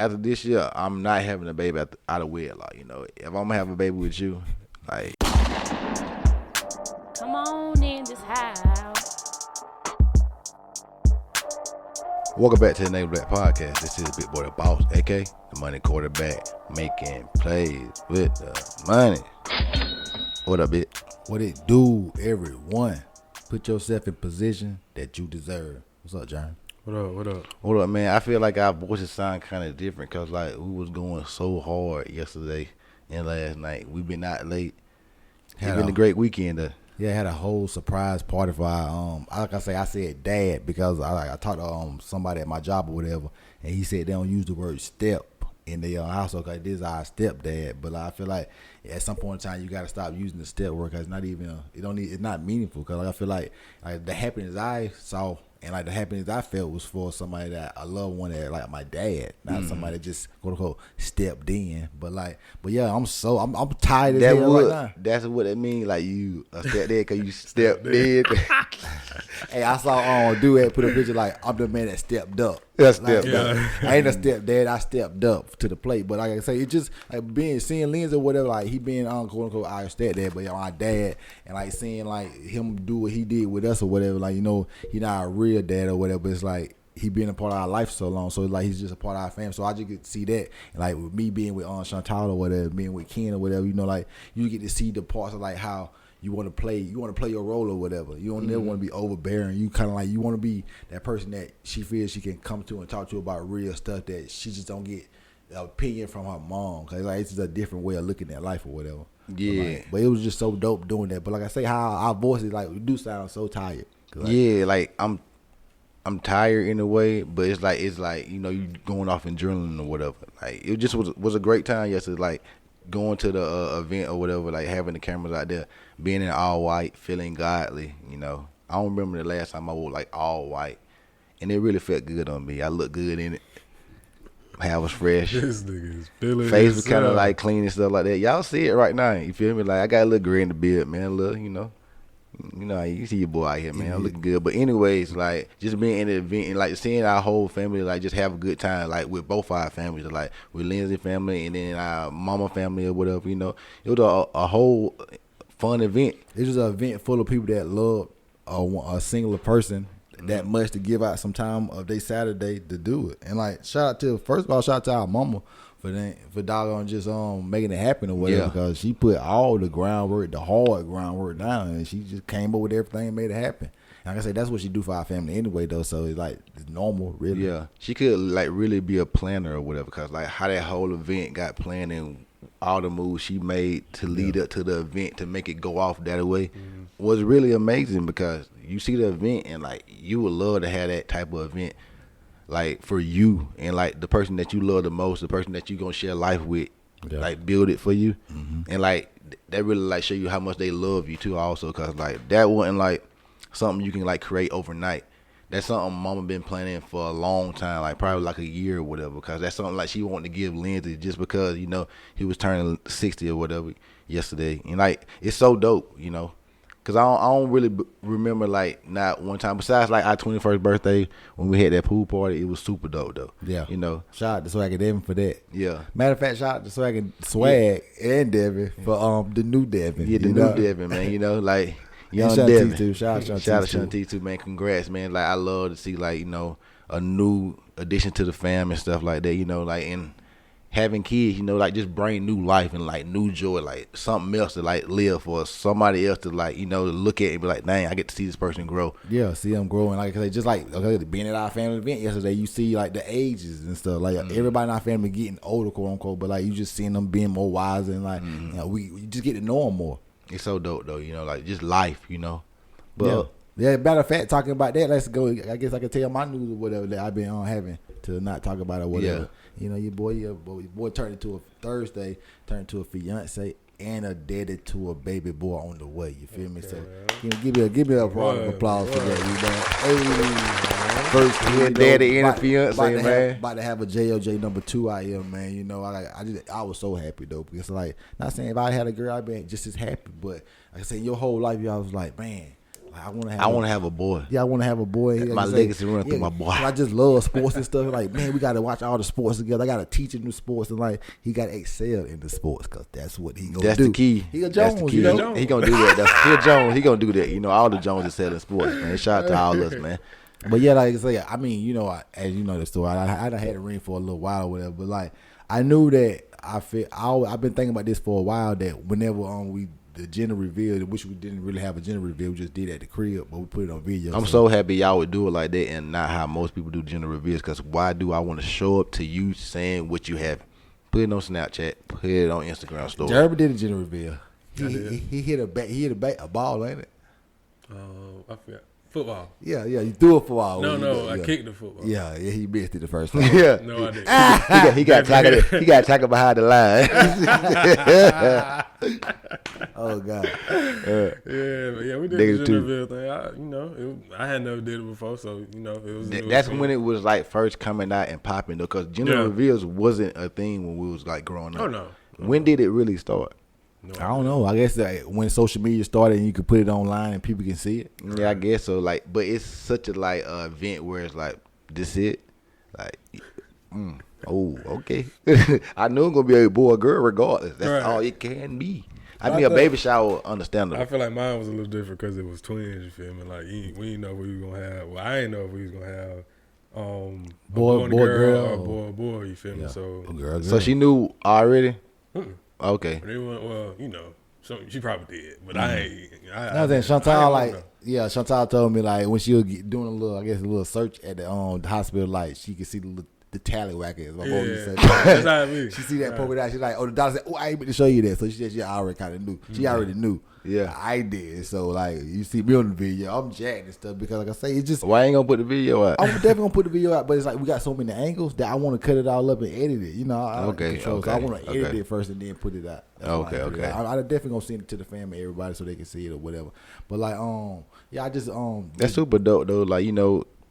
after this year, I'm not having a baby out of wedlock. You know, if I'm gonna have a baby with you, like. Come on in this house. Welcome back to the Name of That Podcast. This is Bigboy the Boss, aka the money quarterback, making plays with the money. What up, Bit? What it do, everyone? Put yourself in position that you deserve. What's up, Jermz? What up, man? I feel like our voices sound kind of different because, like, we was going so hard yesterday and last night. We've been out late. It's been a great weekend, though. Yeah, I had a whole surprise party for our, like I said dad because I talked to somebody at my job or whatever, and he said they don't use the word step in the household because this is our stepdad. But I feel like at some point in time you got to stop using the step word because it's not even it's not meaningful. Because I feel like the happiness I saw and like the happiness I felt was for somebody that I love, one that like my dad, not somebody that just quote unquote stepped in. But yeah, I'm tired of that right now. That's what it means. Like you a stepdad because you stepped in. Hey, I saw dude put a picture like I'm the man that stepped up. I ain't a stepdad. I stepped up to the plate. But like I say, it just like seeing Lindsay or whatever. Like he being quote unquote our stepdad, but my dad, and like seeing like him do what he did with us or whatever. Like he not a real dad or whatever. But it's like he been a part of our life so long, so it's like he's just a part of our family. So I just get to see that, and like with me being with Chantal or whatever, being with Ken or whatever. Like you get to see the parts of like how. You want to play your role or whatever. You don't never want to be overbearing. You kind of like you want to be that person that she feels she can come to and talk to about real stuff that she just don't get an opinion from her mom. Cause like it's just a different way of looking at life or whatever. Yeah. But it was just so dope doing that. But like I say, how our voices like we do sound so tired. Like I'm tired in a way, but it's like you going off and journaling or whatever. Like it just was a great time yesterday. Like going to the event or whatever, like having the cameras out there, being in all white, feeling godly. I don't remember the last time I wore like all white, and it really felt good on me. I looked good in it. Hair was fresh. This nigga is feeling face was kind of like clean and stuff like that. Y'all see it right now. You feel me? Like I got a little gray in the beard, man. A little, you see your boy out here, man. I'm looking good. But anyways, like just being in the event and like seeing our whole family like just have a good time, like with both our families, like with Lindsay family and then our mama family or whatever. It was a whole fun event. It was an event full of people that love a singular person that much to give out some time of their Saturday to do it. And like shout out to our mama for doggone just making it happen or whatever, because she put all the groundwork, the hard groundwork down, and she just came up with everything and made it happen. And like I said, that's what she do for our family anyway, though. So it's like it's normal, really. Yeah, she could like really be a planner or whatever, because like how that whole event got planned and all the moves she made to lead up to the event to make it go off that way was really amazing. Because you see the event and like you would love to have that type of event. Like for you and like the person that you love the most, the person that you gonna share life with, like build it for you, and like that really like show you how much they love you too. Also, cause like that wasn't like something you can like create overnight. That's something Mama been planning for a long time, like probably like a year or whatever. Cause that's something like she wanted to give Lindsay just because he was turning 60 or whatever yesterday, and like it's so dope, Cause I don't really remember like not one time besides like our 21st birthday when we had that pool party. It was super dope though. Yeah, shout out to Swagg and Deven for that. Yeah. Matter of fact, shout out to Swagg and Deven for the new Deven. Yeah, the new Deven, man. Like young Deven too. Shout out Shuntice too, man. Congrats, man. Like I love to see like a new addition to the fam and stuff like that. Like and having kids, like just bring new life and like new joy, like something else to like live for, somebody else to like, to look at and be like, dang, I get to see this person grow. Yeah, see them growing. Like I say, just like being at our family event yesterday, you see like the ages and stuff. Like everybody in our family getting older, quote unquote, but like you just seeing them being more wise and like we just get to know them more. It's so dope though, like just life, But yeah. Matter of fact, talking about that, let's go. I guess I can tell my news or whatever that I've been having to not talk about it or whatever. Yeah. Your boy turned into a Thursday, turned into a fiance and a daddy to a baby boy on the way. You feel me? So give me a round of applause for that. Hey, first daddy and a fiance, man. About to have a JOJ number 2 out here, man. I was so happy though, because like not saying if I had a girl I'd been just as happy, but like I said, your whole life I was like, man, Like, I want to have a boy. Yeah, I want to have a boy. My legacy running through my boy. I just love sports and stuff. Like, man, we got to watch all the sports together. I got to teach him the sports, and like he got to excel in the sports because that's what he gonna do. That's the key. He a Jones, That's the key. you know? He gonna do that. He a Jones. He gonna do that. You know, all the Joneses sell in sports, man. Shout out to all of us, man. But yeah, like I say, I mean, you know, as you know the story, I done had a ring for a little while or whatever. But like, I knew that I've been thinking about this for a while. That whenever the gender reveal, which we didn't really have a gender reveal, we just did it at the crib, but we put it on video. I'm so happy y'all would do it like that and not how most people do gender reveals. Because why do I want to show up to you saying what you have? Put it on Snapchat. Put it on Instagram story. Jermz did a gender reveal. He hit a ball, ain't it? I forgot. Football. Yeah, you threw a football. No, I kicked the football. Yeah, he missed it the first time. Yeah. No, I didn't. he got tackled behind the line. Oh God. Yeah, we did the gender reveal thing. I had never did it before, so it was. That's when it was like first coming out and popping though, because gender reveals wasn't a thing when we was like growing up. Oh no. When did it really start? No, I don't know. I guess when social media started and you could put it online and people can see it. Yeah, I guess so. Like, but it's such a like event where it's like this it, like, oh okay. I knew it gonna be a boy or girl regardless. That's all it can be. I mean, a baby shower, understandable. I feel like mine was a little different because it was twins. You feel me? Like we didn't know what we was gonna have. Well, I didn't know if we was gonna have boy, girl, or boy. You feel me? So girl. So she knew already. Mm-mm. Okay. They went, well, she probably did, but I ain't. I was saying Chantal told me like when she was doing a little search at the hospital, like she could see the tallywhacker. That's how it be. She see that polka dot. She's like, oh, the doctor said, oh, I ain't meant to show you that. So she said she already kind of knew. She already knew. Yeah, I did. So like you see me on the video, I'm jacked and stuff because like I say, it's just. Why ain't gonna put the video out? I'm definitely gonna put the video out, but it's like we got so many angles that I want to cut it all up and edit it. Okay. So I want to edit it first and then put it out. Okay. I definitely gonna send it to the family, everybody, so they can see it or whatever. But like, I just That's super dope though. Like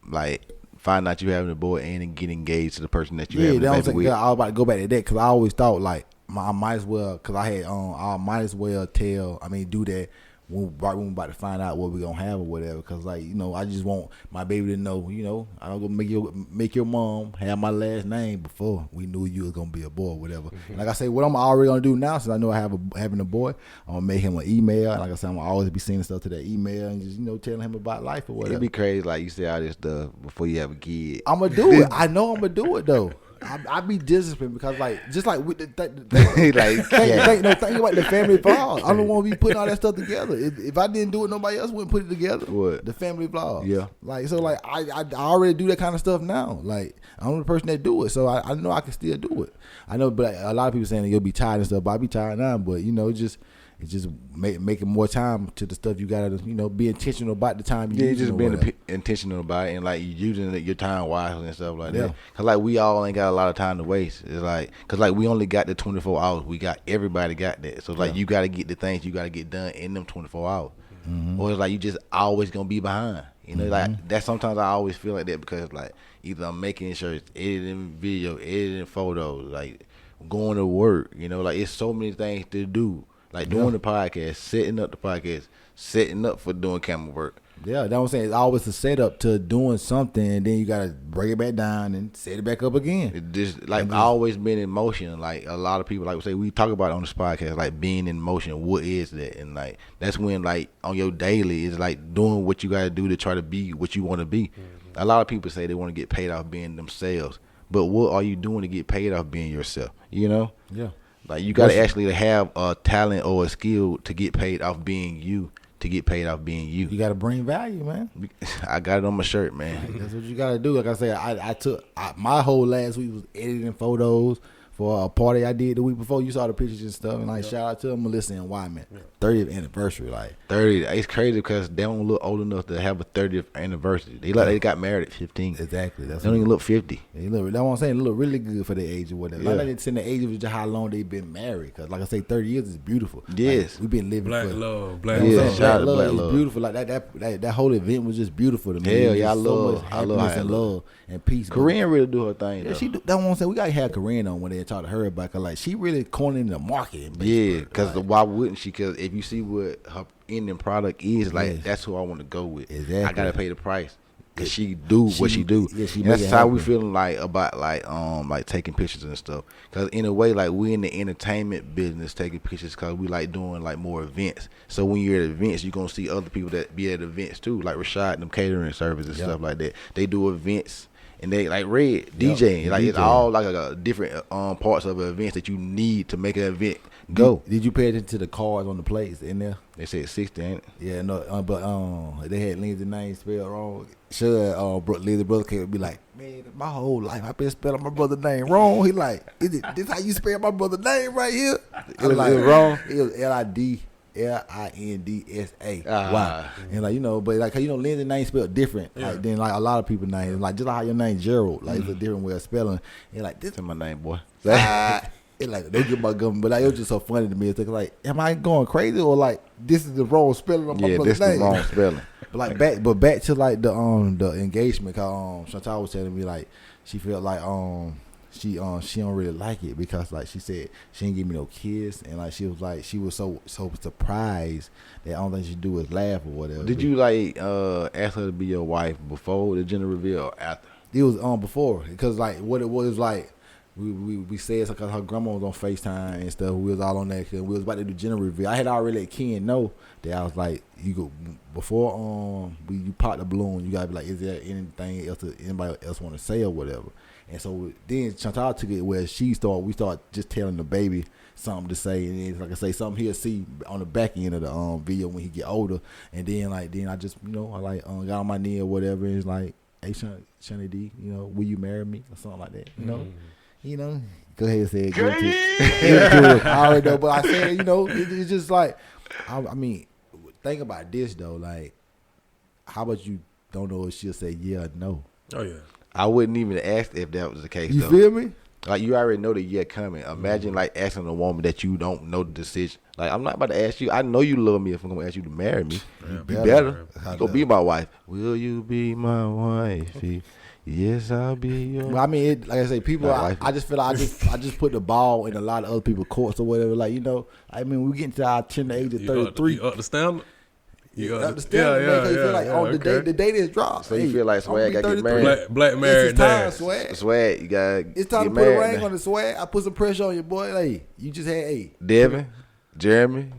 like find out you having a boy and then get engaged to the person that you having a baby with. I was about to go back to that because I always thought like I might as well because I might as well do that right when we about to find out what we're gonna have or whatever, because like I just want my baby to know I'm gonna make your mom have my last name before we knew you was gonna be a boy or whatever. Mm-hmm. Like I say, what I'm already gonna do now, since I know I have having a boy, I'm gonna make him an email. Like I said, I'm gonna always be sending stuff to that email and just telling him about life or whatever. It'd be crazy like you say all this stuff before you have a kid. I'm gonna do it. I know I'm gonna do it though. I be disciplined because just like with the think about the family vlog. I don't want to be putting all that stuff together. If I didn't do it, nobody else wouldn't put it together. What? The family vlog. Yeah. I already do that kind of stuff now. Like I'm the person that do it, so I know I can still do it. I know, but a lot of people saying that you'll be tired and stuff. But I be tired now. But it's just making more time to the stuff you gotta be intentional about the time you use. Just being intentional about it and like using your time wisely and stuff like that. Cause like we all ain't got a lot of time to waste. It's like cause like we only got the 24 hours. Everybody got that. So like you gotta get the things you gotta get done in them 24 hours. Mm-hmm. Or it's like you just always gonna be behind. Like that. Sometimes I always feel like that because like either I'm making shirts, editing video, editing photos, like going to work. Like it's so many things to do. Like doing the podcast, setting up the podcast, setting up for doing camera work. Yeah, that's what I'm saying. It's always a setup to doing something, and then you got to break it back down and set it back up again. It just always been in motion. Like a lot of people, like we say, we talk about it on this podcast, like being in motion. What is that? And like that's when like on your daily, it's like doing what you got to do to try to be what you want to be. Mm-hmm. A lot of people say they want to get paid off being themselves, but what are you doing to get paid off being yourself? Yeah. Like you gotta actually have a talent or a skill to get paid off being you. You gotta bring value, man. I got it on my shirt, man. That's what you gotta do. Like I said, I took my whole last week was editing photos for a party I did the week before. You saw the pictures and stuff, and like shout out to Melissa and Wyman, 30th anniversary. Like 30, it's crazy because they don't look old enough to have a 30th anniversary. They got married at 15. Exactly. They don't even look 50. That's what I'm saying. They look really good for their age or whatever. Yeah. Like it's in the age of just how long they've been married. Because like I say, 30 years is beautiful. Yes, like, we've been living black for love. Black love. Shout out to Black love. Beautiful. Like that whole event was just beautiful to me. Hell yeah, I love and peace. Corinne really do her thing. Yeah, she do. That's what I'm saying. We gotta have Corinne on one day and talk to her about, cause like she really cornering the market. Yeah, because why wouldn't she? Because if you see what her ending product is, like that's who I want to go with. Exactly. I gotta pay the price. Cause she do what she do. Yeah, and that's how we feeling like about like taking pictures and stuff. Cause in a way, like we in the entertainment business taking pictures, cause we like doing like more events. So when you're at events, you're gonna see other people that be at events too, like Rashad and them catering service and stuff like that. They do events. And they like Red DJing, like it's all like a different parts of an event that you need to make an event go. Did you pay attention to the cards on the plates in there? They said 60, ain't it? Yeah, no, but they had Lindsay's name spelled wrong. Sure, Lindsay's brother came be like, man, my whole life I've been spelling my brother's name wrong. He like, is it this how you spell my brother's name right here? It was wrong. It was Lidndsa. Wow. And like, but like, Lindsay's name spelled different like than like a lot of people's names. Like just like how your name Gerald, like it's a different way of spelling. And like this is my name, boy. It like don't get my government, but like, it was just so funny to me. It's like, am I going crazy or like this is the wrong spelling of my brother's name? Yeah, this is the wrong spelling. But back to like the engagement. Cause Chantal was telling me like she felt like she don't really like it because like she said she didn't give me no kiss, and like she was so surprised that the only thing she do is laugh or whatever. Did you like ask her to be your wife before the gender reveal or after? It was before, because like what it was like we said because her grandma was on FaceTime and stuff. We was all on that because we was about to do gender reveal. I had already let Ken know that I was like, you go before you pop the balloon, you gotta be like, is there anything else that anybody else want to say or whatever. And so then Chantal took it where we start just telling the baby something to say, and then like I say, something he'll see on the back end of the video when he get older. And then I just I like got on my knee or whatever, and it's like, hey Shunny D, will you marry me or something like that, go ahead and say it. Give it to her. I already know, but I said, it's just like, I mean, think about this though, like, how about you don't know if she'll say yeah or no? Oh yeah. I wouldn't even ask if that was the case. You feel me? Like you already know the yeah coming. Imagine like asking a woman that you don't know the decision. Like I'm not about to ask you. I know you love me if I'm gonna ask you to marry me. Yeah. You better. You gonna be my wife. Will you be my wife? Yes, I'll be your. Well, I mean, like I say, people. I just feel like I just put the ball in a lot of other people's courts or whatever. Like I mean, we getting to our tender age of 33. You understand? You understand? Yeah. You feel like the date is dropped. So you feel like Swagg got to get married? Black married dad. Swagg, you got. It's time to put a ring on the Swagg. I put some pressure on your boy. Hey, you just had Deven, Jermz,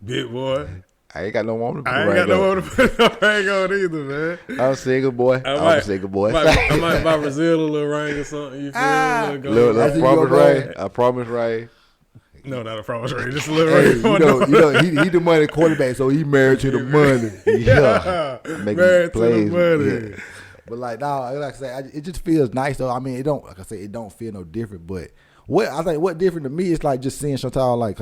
Bigboy. I ain't got no woman to put I ain't got no woman to put no ring on either, man. I'm single, boy. I'm a single boy. I might buy Brazil a little ring or something. You feel me? Little promise ring. I promise ring. No, not a promise ring. Just a little ring. He the money quarterback, so he married to the money. Yeah, married to the money. Yeah. But like I say, it just feels nice though. I mean, it don't feel no different. But what different to me is like just seeing Chantal like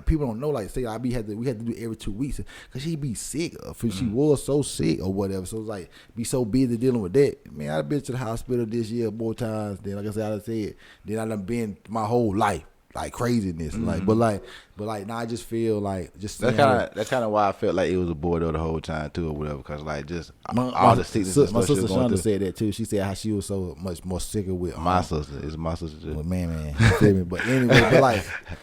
people don't know we had to do it every 2 weeks because she be sick. She was so sick or whatever. So it's like be so busy dealing with that. Man, I've been to the hospital this year more times than like I said. Then I done been my whole life. Like craziness, but now I just feel like just that's kind of why I felt like it was a boy though the whole time too or whatever, because like just all the sickness. My sister Shonda said that too. She said how she was so much more sicker with my sister. It's my sister too. Well, man, you feel me? But anyway,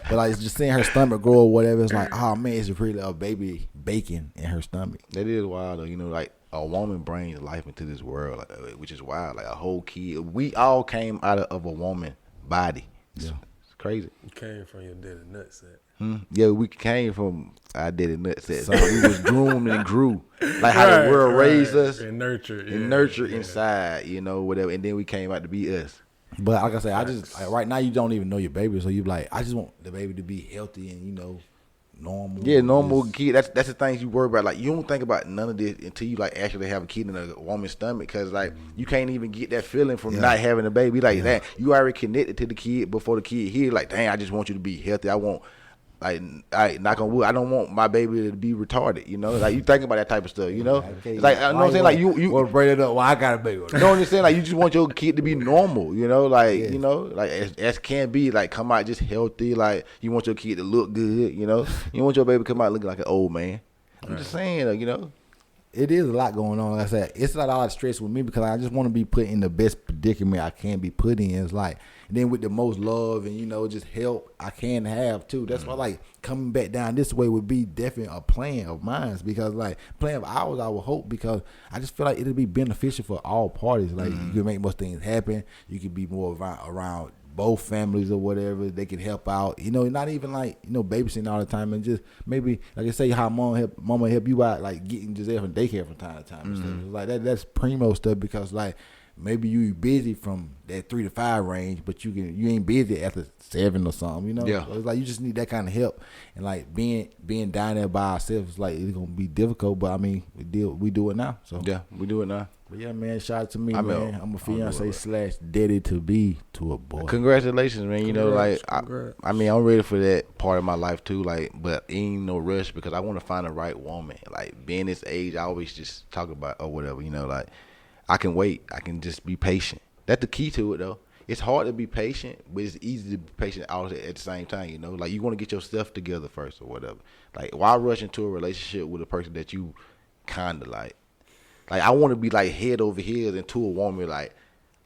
but like just seeing her stomach grow or whatever, it's like, oh man, it's really a baby baking in her stomach. That is wild though, like a woman brings life into this world, which is wild. Like a whole kid, we all came out of a woman body. Yeah. Crazy. You came from your daddy nutsack. Yeah, we came from our daddy nutsack. So we was groomed and grew. Like how the world raised us. And nurtured. Inside, whatever. And then we came out to be us. But like I say, I just, right now you don't even know your baby. So you like, I just want the baby to be healthy and, normal. Yeah, normal kid. That's the things you worry about. Like you don't think about none of this until you like actually have a kid in a woman's stomach, because like you can't even get that feeling from not having a baby. Like that, you already connected to the kid before the kid here. Like, dang, I just want you to be healthy. I want, like, knock on wood, I don't want my baby to be retarded. Like you think about that type of stuff. It's like, you know what I'm saying? Like you well, break it up. Well, I got a baby. You know what I'm saying? Like you just want your kid to be normal. Like like as can be. Like come out just healthy. Like you want your kid to look good. You don't want your baby to come out looking like an old man. I'm just saying, It is a lot going on. Like I said, it's not a lot of stress with me because I just want to be put in the best predicament I can be put in. It's like, then with the most love and, you know, just help I can have too. That's why, like, coming back down this way would be definitely a plan of mine, because, like, plan of ours, I would hope, because I just feel like it'll be beneficial for all parties. Like, you can make most things happen. You can be more around both families or whatever. They can help out, you know, not even like, you know, babysitting all the time, and just maybe, like I say, how mama help you out, like getting Giselle from daycare from time to time and stuff. It's like that's primo stuff, because like maybe you busy from that 3 to 5 range, but you ain't busy after 7 or something, you know. Yeah. So it's like you just need that kind of help, and like being down there by ourselves, like it's gonna be difficult, but I mean we do it now. So Yeah, we do it now. but yeah, man, shout out to me, I mean, man. I'm a fiancé / daddy to be to a boy. Congratulations, man. You know, like Congrats. I mean, I'm ready for that part of my life too. Like, but ain't no rush, because I want to find the right woman. Like, being this age, I always just talk about or whatever. You know, like I can wait. I can just be patient. That's the key to it, though. It's hard to be patient, but it's easy to be patient all at the same time. You know, like you want to get your stuff together first or whatever. Like, why rush into a relationship with a person that you kind of like? Like, I want to be like head over heels into a woman. Like,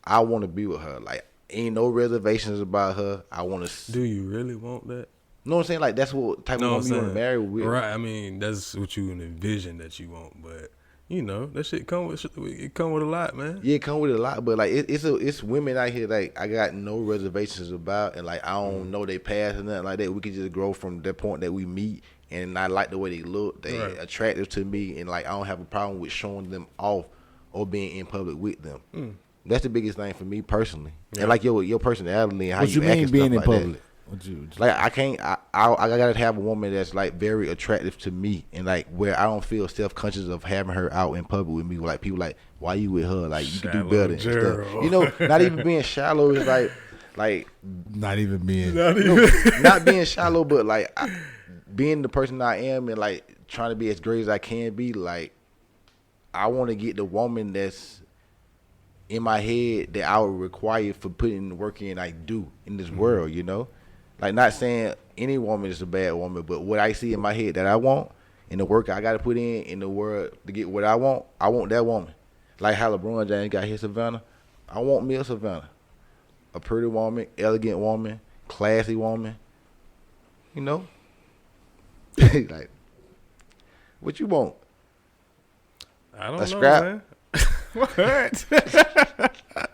I want to be with her. Like, ain't no reservations about her. I want to. Do you really want that? You know what I'm saying? Like, that's what type of woman you want to marry with. Right. I mean, that's what you envision that you want, but you know that shit come with a lot, man. Yeah, it come with a lot, but like it's women out here like I got no reservations about, and like I don't know they past or nothing like that. We can just grow from that point that we meet, and I like the way they look. They attractive to me, and like I don't have a problem with showing them off or being in public with them. That's the biggest thing for me personally. Yeah. And like your personality and how what you act mean and being stuff in like public? that. You Like I can't. I gotta have a woman that's like very attractive to me, and like where I don't feel self conscious of having her out in public with me. Like people like, why you with her? Like you can do better and stuff. You know, not even being shallow is like not even being not being shallow, but like being the person I am and like trying to be as great as I can be. Like I want to get the woman that's in my head that I would require for putting the work in I do in this world. You know. Like, not saying any woman is a bad woman, but what I see in my head that I want and the work I got to put in the world to get what I want that woman. Like how LeBron James got his Savannah. I want me a Savannah. A pretty woman, elegant woman, classy woman. You know? Like, what you want? I don't a know, scrap? man. What?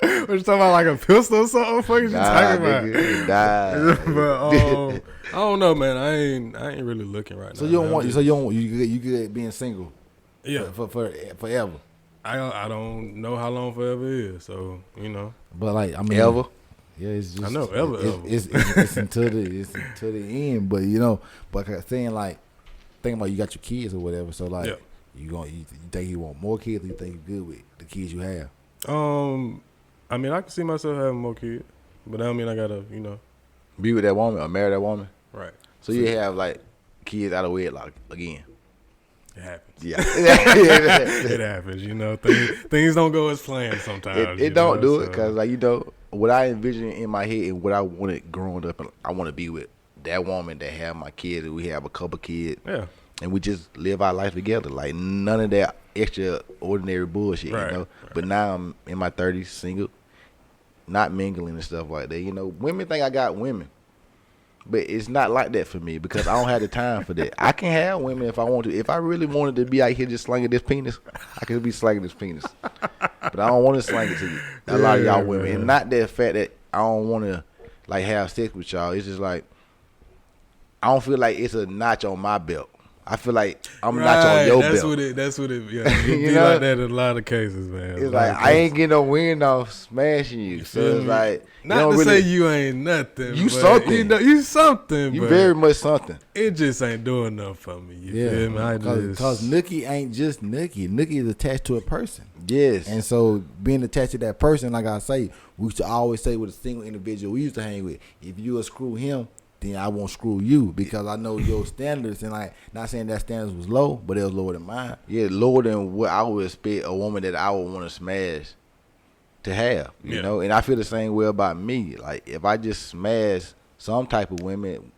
What you talking about, like a pistol or something? What the fuck is you talking about? Nigga, But I don't know, man. I ain't really looking right so now. you don't man. want you good being single? Yeah, for forever. I don't know how long forever is, so you know. But like I mean, ever? Yeah, it's just I know ever. It's until the end. But you know, but saying like thinking about you got your kids or whatever. So like you think you want more kids? Or you think you good with the kids you have? I mean, I can see myself having more kids, but that don't mean I gotta, you know, Be with that woman or marry that woman? right. So you have like kids out of wedlock again? It happens. Yeah. It happens, you know. Things don't go as planned sometimes. It don't do it because, like, you know, what I envision in my head and what I wanted growing up, and I want to be with that woman that have my kids, and we have a couple kids. Yeah. And we just live our life together. Like, none of that extraordinary bullshit, Right, you know. right. But now I'm in my 30s, single, not mingling and stuff like that. You know, women think I got women. But it's not like that for me because I don't have the time for that. I can have women if I want to. If I really wanted to be out here just slinging this penis, I could be slinging this penis. But I don't want to sling it to you. A lot of y'all women. And not that fact that I don't want to, like, have sex with y'all. It's just like, I don't feel like it's a notch on my belt. I feel like I'm a notch on your belt. That's what it, yeah. It You be know? like that in a lot of cases, man. It's like, I ain't getting no win off smashing you. So it's like, not to say you ain't nothing. You but something. You know, you something. You but very much something. It just ain't doing enough for me. You feel me? Because Nookie ain't just Nookie. Nookie is attached to a person. Yes. And so being attached to that person, like I say, we used to always say with a single individual we used to hang with, if you will screw him, then I won't screw you because I know your standards, and like not saying that standards was low, but it was lower than mine. Yeah, lower than what I would expect a woman that I would want to smash to have, you know. And I feel the same way about me. Like if I just smash some type of women,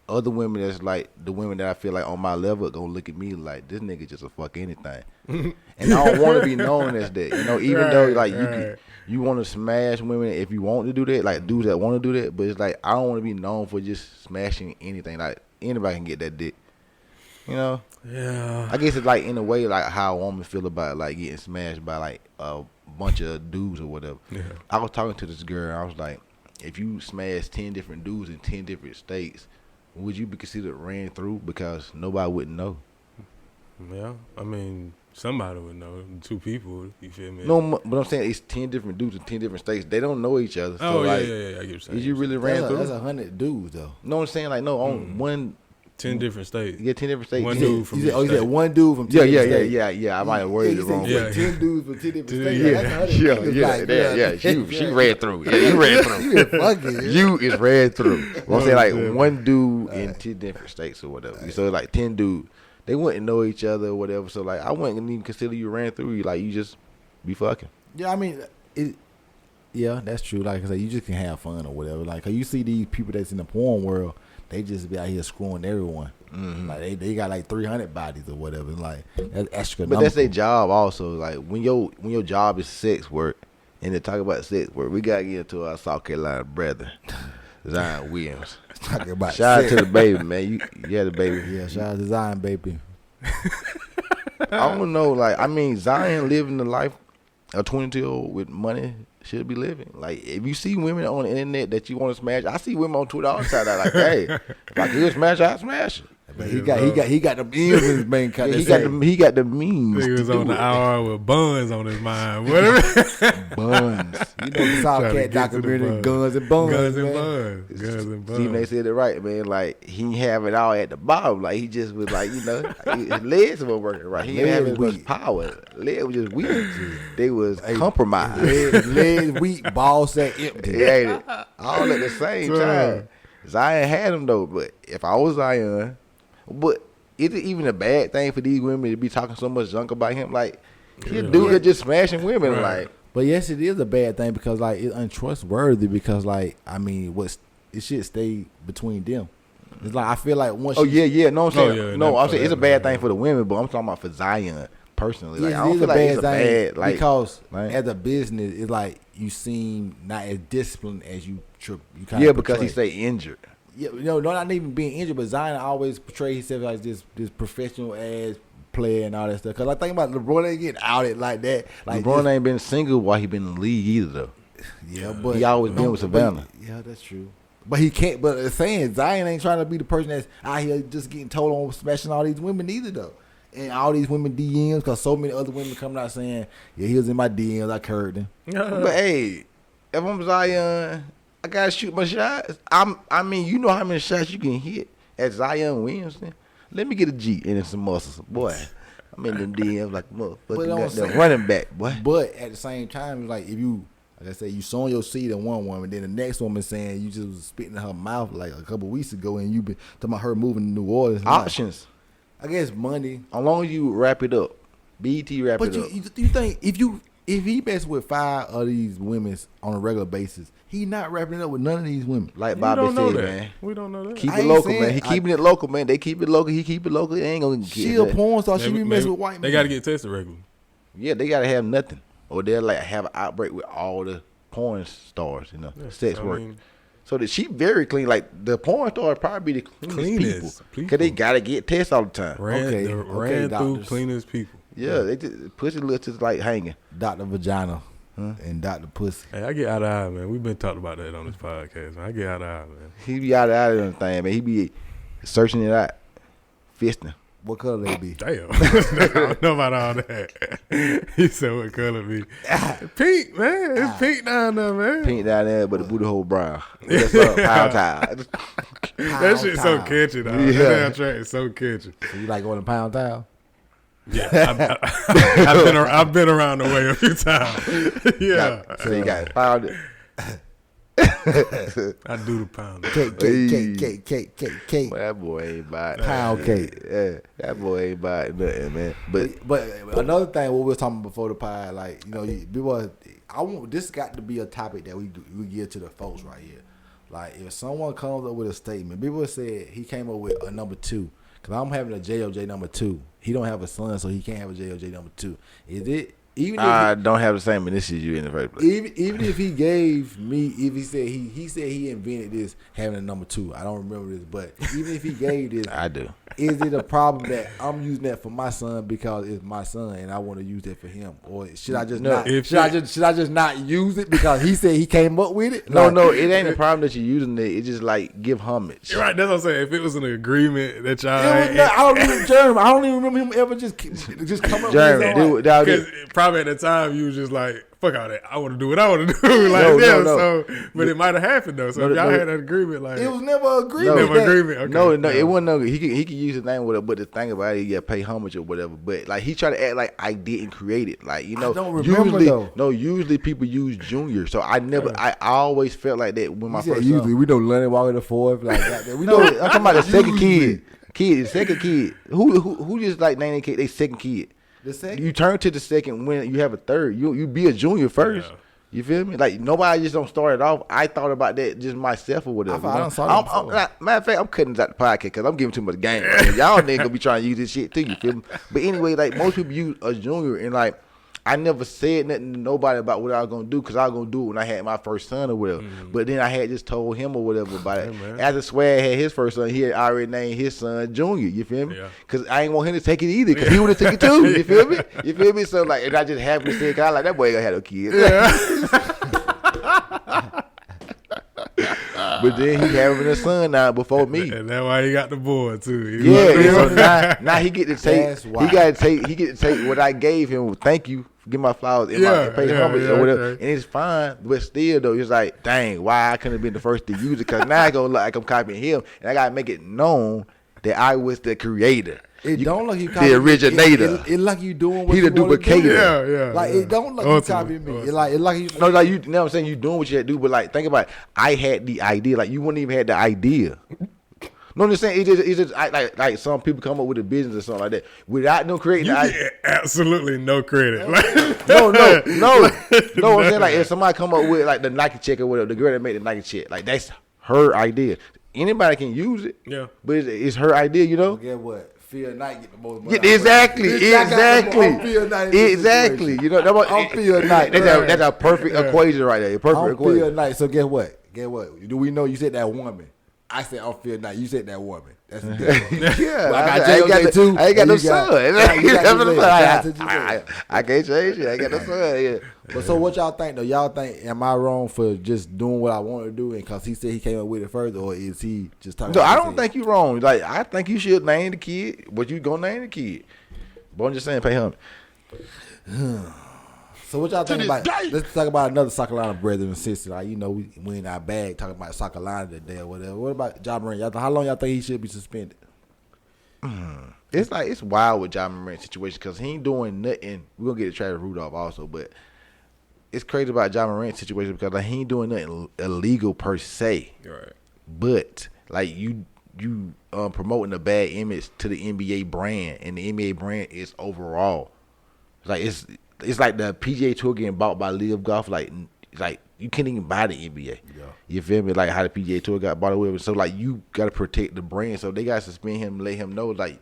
other women that's like the women that I feel like on my level gonna look at me like this nigga just a fuck anything, and I don't want to be known as that. You know, even though like you want to smash women if you want to do that, like dudes that want to do that, but it's like I don't want to be known for just smashing anything. Like anybody can get that dick. You know? Yeah. I guess it's like in a way like how a woman feel about like getting smashed by like a bunch of dudes or whatever. Yeah. I was talking to this girl. I was like, if you smash 10 different dudes in 10 different states, would you be considered ran through because nobody wouldn't know? Yeah, I mean, somebody would know. 2 people, you feel me? No, but I'm saying it's 10 different dudes in 10 different states. They don't know each other. So Yeah, like, I get what you're saying. Is you really ran through? That's 100 dudes though. No, I'm saying like no on one. 10 different states. Yeah, 10 different states. One dude from each You said state. one dude from 10 different states. Yeah. I might have worded it wrong. Yeah, 10 dudes from 10 different states. Yeah, That's 100. She ran through. Yeah, you ran through. You is ran through. Well, I'm saying like one dude in 10 different states or whatever. So like 10 dudes, they wouldn't know each other or whatever. So like I wouldn't even consider you ran through. You like you just be fucking. Yeah, I mean, yeah, that's true. Like I said, you just can have fun or whatever. Like, 'cause you see these people that's in the porn world, they just be out here screwing everyone. Mm-hmm. Like they got like 300 bodies or whatever. Like that's extra. But that's their job also. Like when your job is sex work, and to talk about sex work, we gotta get into our South Carolina brother, Zion Williamson. Talking about shout out to the baby, man. You had the baby. Yeah, shout out to Zion, baby. I don't know. Like I mean, Zion living the life a 22-year-old with money should be living. Like if you see women on the internet that you want to smash, I see women on Twitter all the time that like, hey, if I could smash her, I'd smash her. But he got the memes in his bank account. He got the memes. He was on the hour with buns on his mind. Whatever. Buns. You know the South Cat documentary, Guns and Buns. Guns and man. buns. Guns and buns. Stephen, they said it right, man. Like he didn't have it all at the bottom. Like he just was like, you know, his legs weren't working right. He didn't have as much power. Legs was just weak. They was compromised. Legs weak, ball sack empty. Yeah, all at the same time. Zion had him though, but if I was Zion, but is it even a bad thing for these women to be talking so much junk about him? Like he a dude that just smashing women, Right. like. But yes, it is a bad thing because like it's untrustworthy because like I mean it should stay between them. It's like I feel like once Oh yeah. No, I'm saying I'm saying it's a bad that, thing for the women, but I'm talking about for Zion personally. Like yes, I don't feel like it's a bad like because like, as a business, it's like you seem not as disciplined as you kind of because portray. he stay injured. Yeah, not even being injured, but Zion always portrays himself like this professional ass player and all that stuff. Cause I think about LeBron ain't getting outed like that. Like LeBron ain't been single while he been in the league either though. Yeah, but he always been with Savannah. Yeah, that's true. But he can't. But it's saying Zion ain't trying to be the person that's out here just getting told on smashing all these women either though. And all these women DMs, because so many other women coming out saying, yeah, he was in my DMs, I curved him. But hey, if I'm Zion, I gotta shoot my shots. I mean, you know how many shots you can hit at Zion Williamson. Let me get a G and some muscles, boy. I'm in them DMs like a motherfucking running back, boy. But at the same time, it's like if you, like I said, you sowing your seed in one woman, then the next woman saying you just was spitting in her mouth like a couple weeks ago, and you been talking about her moving to New Orleans. Options. I guess money. As long as you wrap it up, BET wrap But it up. you think if he mess with 5 of these women on a regular basis, he not wrapping it up with none of these women. Like We Bobby don't know said, that. man. We don't know that. Keep I it ain't local, saying- man. He keeping it local, man. They keep it local. He keep it local. They ain't gonna get She a that. porn star. She Maybe- be messing maybe with white men. They got to get tested regularly. Yeah, they gotta have nothing, or they'll like have an outbreak with all the porn stars, you know, sex I work. mean- So that she very clean. Like the porn stars probably be the cleanest people, cause they gotta get tests all the time. Ran through doctors. cleanest people. Yeah, they just pussy looks just like hanging. Dr. Vagina and Dr. Pussy. Hey, I get out of eye, man. We've been talking about that on this podcast, man. I get out of eye, man. He be out of everything, man. He be searching it out, fisting. What color they be? Damn. I don't know about all that. He said what color be. Pink, man. It's pink down there, man. Pink down there, but the booty hole brown. That's up, power tile. That shit's so catchy, dog. Yeah. That damn track is so catchy. So you like going to Pound Town? Yeah, I've been around the way a few times. Yeah, So you got found it. I do the pound. Cake. Well, that boy ain't buying Pound cake. Yeah, that boy ain't buying nothing, man. But Another thing, what we was talking before the pod, like, people, this got to be a topic that we give to the folks right here. Like if someone comes up with a statement, people said he came up with a number 2. Cause I'm having a JOJ number 2. He don't have a son, so he can't have a JOJ number 2. Is it? Even if I don't have the same initials you in the first place. Even if he gave me, if he said he invented this having a number 2. I don't remember this, but even if he gave this, I do. Is it a problem that I'm using that for my son because it's my son and I want to use that for him, or should I just not? Should I just not use it because he said he came up with it? No, it ain't a problem that you're using it. It's just like give homage. Right, that's what I'm saying. If it was an agreement that y'all, I don't remember Jermz. I don't even remember him ever just come up Jermz, with his own. Probably at the time you was just like, fuck all that. I want to do what I want to do. Like no. So, but it might have happened though. So if y'all had that agreement, like it was never an agreement. Okay. No, it wasn't no. He could use his name with it, but the thing about it, pay homage or whatever. But like he tried to act like I didn't create it. Like I don't remember usually people use Junior. So I never. I always felt like that when my first. Usually we know Lennon Walker the fourth. Like that. We know. I'm talking about the second kid. The second kid. Who just like name their kid? They second kid. The second? You turn to the second when you have a third. You be a junior first. Yeah. You feel me? Like nobody just don't start it off. I thought about that just myself or whatever. Matter of fact, I'm cutting out the podcast because I'm giving too much game. Y'all niggas gonna be trying to use this shit too. You feel me? But anyway, like most people use a junior, and like I never said nothing to nobody about what I was gonna do because I was gonna do it when I had my first son or whatever. But then I had just told him or whatever about it. After Swagg had his first son, he had already named his son Junior. You feel me? Because I ain't want him to take it either because he would have took it too. You feel me? You feel me? So like, and I just happened to say, "God, like that boy ain't gonna have no kids." But then he having a son now before me, and that's why he got the boy too. So now he get to take. He get to take what I gave him. Thank you. Give my flowers in my pay homage or whatever, and it's fine. But still, though, it's like, dang, why I couldn't have been the first to use it? Because now I go like I'm copying him, and I gotta make it known that I was the creator. Don't look you the originator. It like you doing what he you the duplicator. Yeah. Like it don't look you copying me. It like you. No, like you know what I'm saying. You doing what you had to do, but like think about it. I had the idea. Like you wouldn't even had the idea. No, I'm just saying. It's just like some people come up with a business or something like that without them creating. You get absolutely no credit. No. I'm saying like if somebody come up with like the Nike check or whatever, the girl that made the Nike check, like that's her idea. Anybody can use it. Yeah, but it's her idea. You know. Get what? Phil Knight get the most money. Exactly. You know, I'm Phil Knight. That's a perfect equation right there. Perfect equation. Phil Knight. So guess what? Do we know you said that woman? I said I'm Phil Knight. You said that woman. That's the difference. Yeah. I got JOJ too. I ain't got no son. I can't change it. I ain't got no son. Yeah. But so what y'all think though? Y'all think am I wrong for just doing what I want to do and because he said he came up with it first, or is he just talking? No, I don't think you wrong. Like I think you should name the kid what you gonna name the kid. But I'm just saying, pay him. So what y'all think about? Let's talk about another South Carolina brother and sister. Like we in our bag talking about South Carolina today or whatever. What about Ja Morant? How long y'all think he should be suspended? It's wild with Ja Morant situation because he ain't doing nothing. We're gonna get to Travis Rudolph also, but it's crazy about Ja Morant situation because like, he ain't doing nothing illegal per se. Right. But like you promoting a bad image to the NBA brand, and the NBA brand is overall like it's like the PGA Tour getting bought by Live Golf. Like you can't even buy the NBA. Yeah. You feel me? Like how the PGA Tour got bought away. So like you got to protect the brand. So they got to suspend him, and let him know like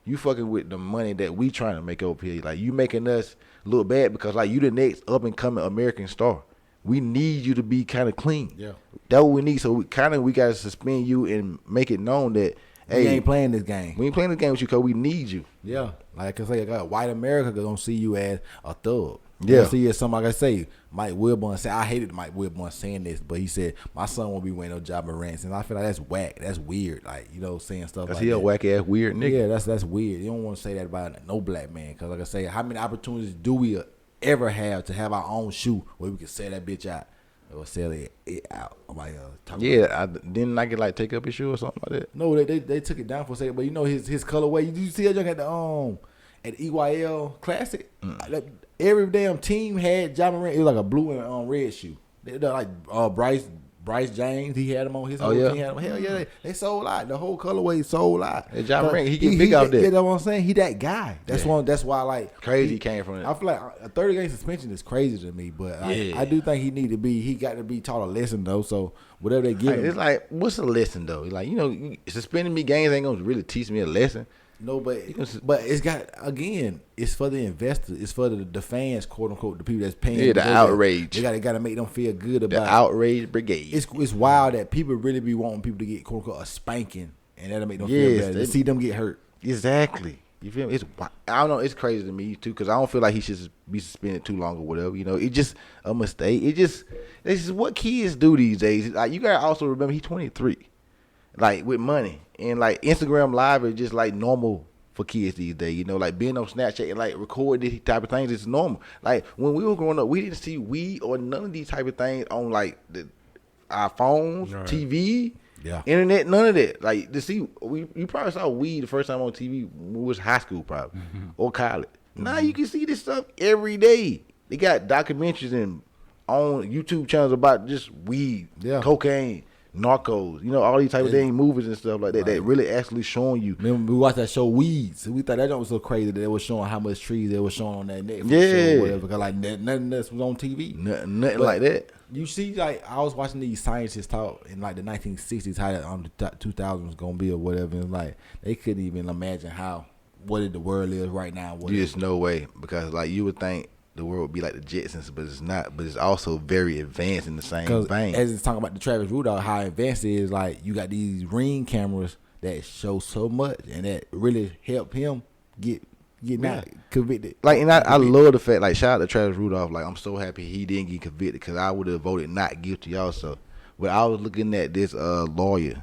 you fucking with the money that we trying to make over here. Like you making us look bad because like you the next up and coming American star. We need you to be kind of clean. Yeah. That's what we need. So we got to suspend you and make it known that we ain't playing this game. We ain't playing this game with you because we need you. Yeah. Like I say, white America don't see you as a thug. Yeah. See you as somebody. Like I say, Mike Wilborn said, I hated Mike Wilborn saying this, but he said, my son won't be wearing no Ja Morant. And I feel like that's whack. That's weird. Like, saying stuff like that. He a whack ass weird nigga. Yeah, that's weird. You don't want to say that about no black man. Because like I say, how many opportunities do we ever have to have our own shoe where we can sell that bitch out? Or sell it out. Didn't I get like take up his shoe or something like that? No, they took it down for a second. But his colorway. Did you see that junk at the at EYL Classic? Every damn team had Ja Morant. It was like a blue and red shoe. They like Bryce Bryce James, he had him on his whole yeah? team. Hell yeah, they sold out. The whole colorway sold out. And Ja Morant, he get big out there. You know what I'm saying? He that guy. That's why like crazy came from it. I feel like a 30-game suspension is crazy to me, but I do think he got to be taught a lesson though. So whatever they give him, it's like, what's a lesson though? Like, suspending me games ain't gonna really teach me a lesson. No, but it's got, again, it's for the investors, it's for the fans, quote unquote, the people that's paying. Yeah, the outrage. They got to make them feel good about the outrage brigade. It's wild that people really be wanting people to get, quote unquote, a spanking, and that'll make them feel better to see them get hurt. Exactly. You feel me? I don't know. It's crazy to me too, because I don't feel like he should be suspended too long or whatever. It's just a mistake. This is what kids do these days. Like, you gotta also remember he's 23, like with money, and like Instagram Live is just like normal for kids these days. Like being on Snapchat and like record these type of things is normal. Like when we were growing up, we didn't see weed or none of these type of things on like our phones, right. TV. Yeah. Internet, none of that. Like to see, you probably saw weed the first time on TV when it was high school, probably, or college. Now you can see this stuff every day. They got documentaries and on YouTube channels about just weed, cocaine, narcos, all these type of things, movies and stuff like that. Right. That really actually showing you. Remember we watched that show Weeds. We thought that was so crazy that they was showing how much trees they were showing on that Netflix show or whatever. Because like nothing else was on TV. Nothing like that. You see, like I was watching these scientists talk in like the 1960s how the 2000s was gonna be or whatever, and like they couldn't even imagine what the world is right now. There's no way, because like you would think the world would be like the Jetsons, but it's not. But it's also very advanced in the same vein. As it's talking about the Travis Rudolph, how advanced it is, like you got these Ring cameras that show so much and that really help him get not convicted. Like, and I love the fact, like, shout out to Travis Rudolph. Like, I'm so happy he didn't get convicted, because I would have voted not guilty also. But I was looking at this lawyer.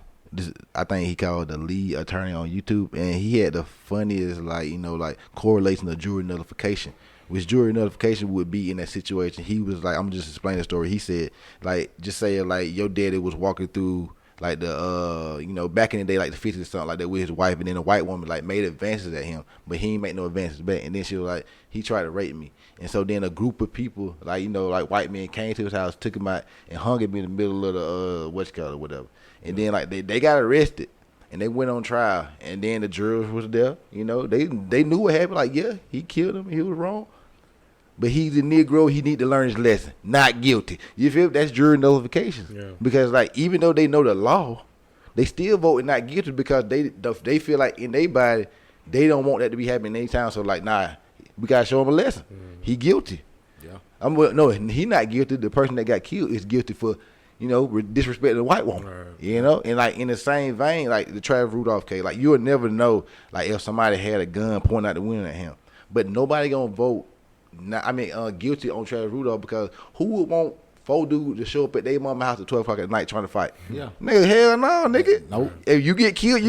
I think he called the lead attorney on YouTube, and he had the funniest, like correlation of jury nullification. Which jury nullification would be in that situation. He was like, I'm just explaining the story. He said, like, just say like your daddy was walking through like the back in the day, like the 50s or something like that, with his wife, and then a white woman like made advances at him, but he ain't make no advances back. And then she was like, he tried to rape me. And so then a group of people, like like white men, came to his house, took him out, and hung him in the middle of the or whatever. And then like they got arrested, and they went on trial. And then the jurors was there. They knew what happened. Like, yeah, he killed him. He was wrong. But he's a Negro. He need to learn his lesson. Not guilty. You feel? That's jury nullification. Yeah. Because like even though they know the law, they still vote not guilty, because they feel like in their body they don't want that to be happening anytime. So like, nah, we gotta show him a lesson. He guilty. Yeah. No, he not guilty. The person that got killed is guilty for disrespecting a white woman. Right. And like in the same vein, like the Travis Rudolph case, like you would never know like if somebody had a gun pointing out the window at him, but nobody gonna vote. Guilty on Travis Rudolph, because who would want 4 dudes to show up at their mama's house at 12 o'clock at night trying to fight? Yeah. Nigga, hell no, nigga. Nope. If you get killed,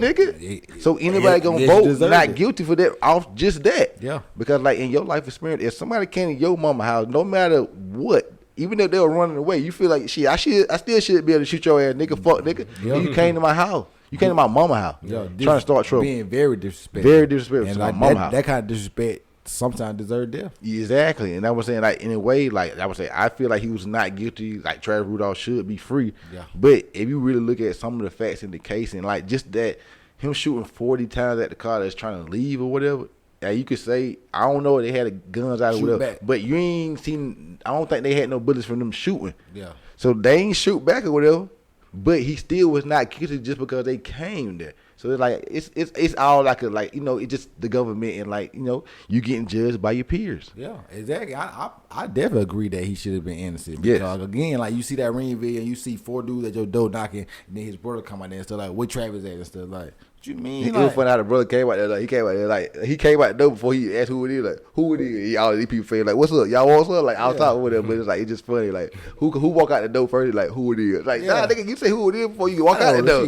nigga. So anybody gonna vote not guilty for that off just that. Yeah. Because like in your life experience, if somebody came to your mama's house, no matter what, even if they were running away, you feel like I still should be able to shoot your ass, nigga. Fuck, nigga. Yeah. You came to my house. You came to my mama's house. Yeah. Trying to start trouble. Being very disrespectful. Very disrespectful. And to like my mama's house. That kind of disrespect sometimes deserve death. Exactly. And I was saying, like, in a way, like I would say, I feel like he was not guilty. Like Travis Rudolph should be free. Yeah. But if you really look at some of the facts in the case, and like just that him shooting 40 times at the car that's trying to leave or whatever, you could say, I don't know if they had guns out or whatever, back. But you ain't seen, I don't think they had no bullets from them shooting. Yeah. So they ain't shoot back or whatever, but he still was not guilty just because they came there. So it's like it's all like it's just the government, and like you getting judged by your peers. Yeah, exactly. I definitely agree that he should have been innocent. Because again, like you see that ring video and you see 4 dudes at your door knocking, and then his brother come out there and stuff like, "What Travis at?" and stuff like. What you mean? It was funny how the brother came out there. Like he came out the door before he asked who it is. Like who it is? All these people saying like, "What's up? Y'all want something?" Like I'll talk with them, but it's like it's just funny. Like who walk out the door first? Like who it is? Like nah, nigga, you say who it is before you walk out the door.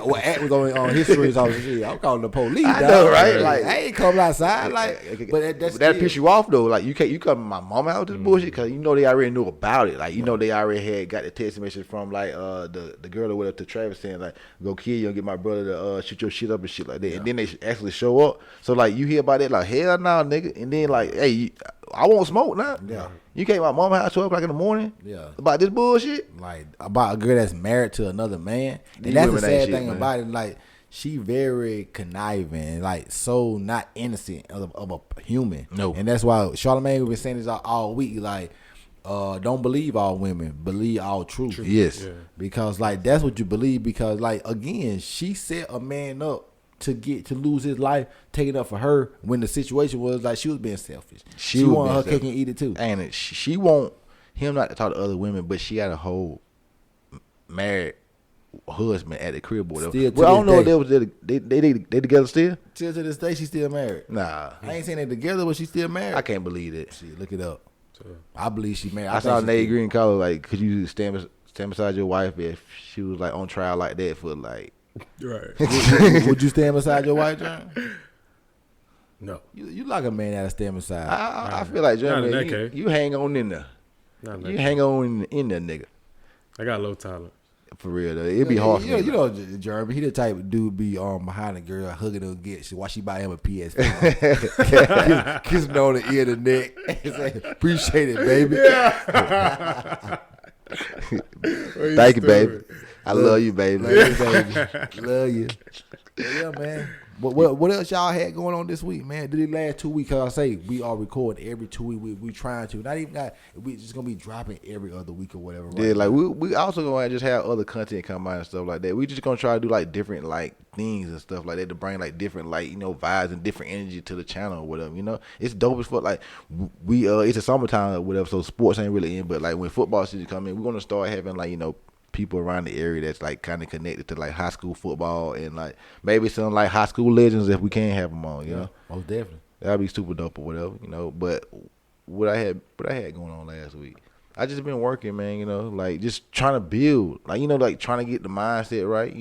What act was on history is all shit. I'm calling the police. I know, right? Like I ain't coming outside. Like, but that piss you off though. Like you come to my mama out with this bullshit, because they already knew about it. Like they already had got the text message from like the girl that went up to Travis saying like, "Go kill you and get my brother to shoot your shit up and shit like that." Yeah. And then they actually show up. So like you hear about it, like hell no, nigga. And then like, hey, I won't smoke now. Yeah. You came to my mama's house 12 o'clock in the morning. Yeah. About this bullshit. Like about a girl that's married to another man. And These that's the women ain't sad shit, thing man. about it. Like she very conniving, like so not innocent of a human. No. And that's why Charlamagne been saying this all week. Like, don't believe all women, believe all truth. Yes. Yeah. Because like that's what you believe. Because like again, she set a man up to lose his life, take it up for her when the situation was like she was being selfish. She was wanted her being cake and eat it too. And she want him not to talk to other women, but she got a whole married husband at the crib or whatever. Still to Well, I don't this know day. if they together still. Till to this day, she's still married. Nah, I ain't saying they together, but she's still married. I can't believe that. Shit, look it up. So, I believe she married. I saw Nate Green call her like, could you stand beside your wife if she was like on trial like that for like. right. Would you stand beside your wife, John? No. You like a man that'll stand beside. I feel like Not in that Jermz, case. you hang on in there. Not You like hang on in there, nigga. I got low tolerance. For real though, it'd be hard for me. You know, Jermz, he the type of dude be behind a girl, hugging her, while she buy him a PS. Kissing her on the ear, the neck. Say, appreciate it, baby. Thank you, baby. I love you, baby. Love you, baby. Love you. Yeah, man. What else y'all had going on this week, man? Did it last 2 weeks? Cause I say we are recording every 2 weeks. We trying to. Not even got. We just gonna be dropping every other week or whatever. Yeah, right? like we also gonna just have other content come out and stuff like that. We just gonna try to do like different like things and stuff like that to bring like different like vibes and different energy to the channel or whatever. It's dope as fuck. Like we it's a summertime or whatever, so sports ain't really in. But like when football season come in, we're gonna start having like people around the area that's like kind of connected to like high school football and like maybe some like high school legends if we can have them on. You know, most definitely. that'd be super dope or whatever. But what I had going on last week, I just been working, man. Like just trying to build, like like trying to get the mindset right.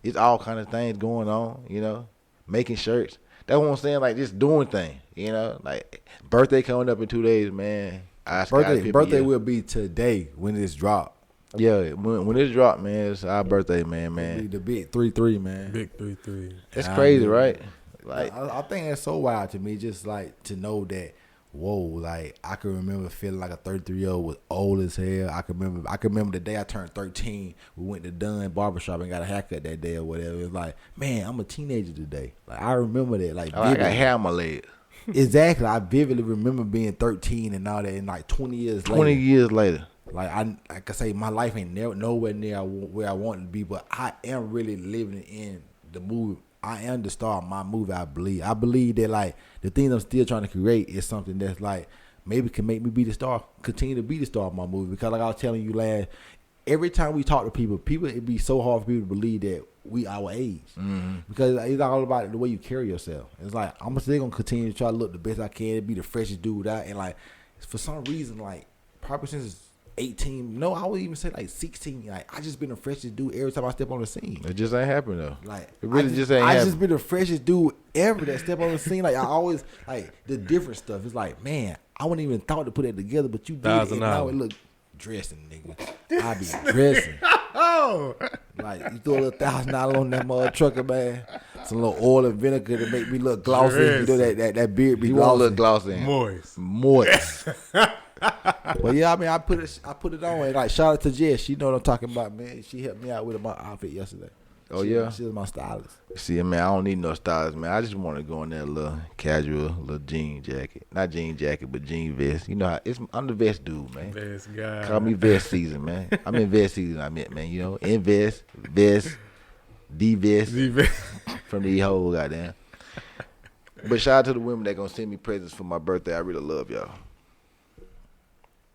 It's all kind of things going on. Making shirts. That's what I'm saying. Like just doing things. Like birthday coming up in 2 days, man. Birthday will be today when it's dropped. Yeah, when it's dropped, man, it's our birthday, man. It'll be the big 3-3, man. Big 3-3. That's crazy, right? Like I think that's so wild to me, just like to know that. Whoa, like I can remember feeling like a 33-year-old was old as hell. I can remember the day I turned 13. We went to Dunn Barbershop and got a haircut that day or whatever. It's like, man, I'm a teenager today. Like I remember that. Like I got hair on my leg. Exactly. I vividly remember being 13 and all that, and like 20 years later. 20 years later. Like I can say my life ain't nowhere near where I want to be, but I am really living in the movie. I am the star of my movie. I believe that like the things I'm still trying to create is something that's like maybe can make me be the star, continue to be the star of my movie. Because like I was telling you every time we talk to people, it'd be so hard for people to believe that we our age. Mm-hmm. Because it's all about the way you carry yourself. It's like I'm still gonna continue to try to look the best I can, be the freshest dude out, and like for some reason, like probably since 18, no, I would even say like 16. Like I just been the freshest dude every time I step on the scene. It just ain't happening though. Like it really just ain't I happening. just been the freshest dude ever that step on the scene. Like I always like the different stuff. It's like, man, I wouldn't even thought to put it together, but you did it, and now it look dressing, nigga. I be dressing. Oh, like you throw a $1,000 on that mother trucker, man. Some little oil and vinegar to make me look glossy. You know that beard be you glossy. want to look glossy, moist. But yeah, I mean, I put it on, and like shout out to Jess. She know what I'm talking about, man. She helped me out with my outfit yesterday. Oh she yeah, was my stylist. See, man, I don't need no stylist, man. I just want to go in there a little casual, little jean jacket, not jean jacket, but jean vest. You know how I'm the vest dude, man. Vest guy. Call me vest season, man. I'm in vest season. I meant, man. Invest, vest, divest from the whole goddamn. But shout out to the women that gonna send me presents for my birthday. I really love y'all.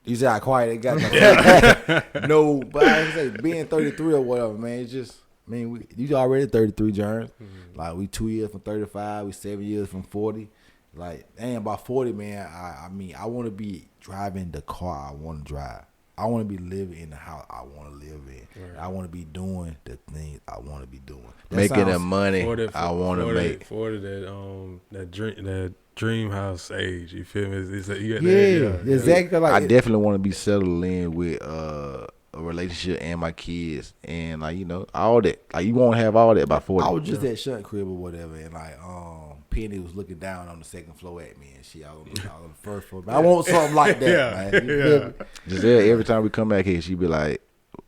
You see how quiet it got? No, but I say being 33 or whatever, man. It's just, I mean, you already 33, Jermz. Mm-hmm. Like we 2 years from 35, we 7 years from 40. Like, ain't about 40, man. I mean, I want to be driving the car I want to drive. I want to be living in the house I want to live in. Right. I want to be doing the things I want to be doing. Making the money I want to make. For that dream house age, you feel me? Exactly. Like, I definitely want to be settled in with a relationship and my kids, and like all that. Like you won't have all that by 40. I was just at Shunt crib or whatever, and like Penny was looking down on the second floor at me, and she all on the first floor. I want something like that, man. Yeah. Giselle, every time we come back here, she be like,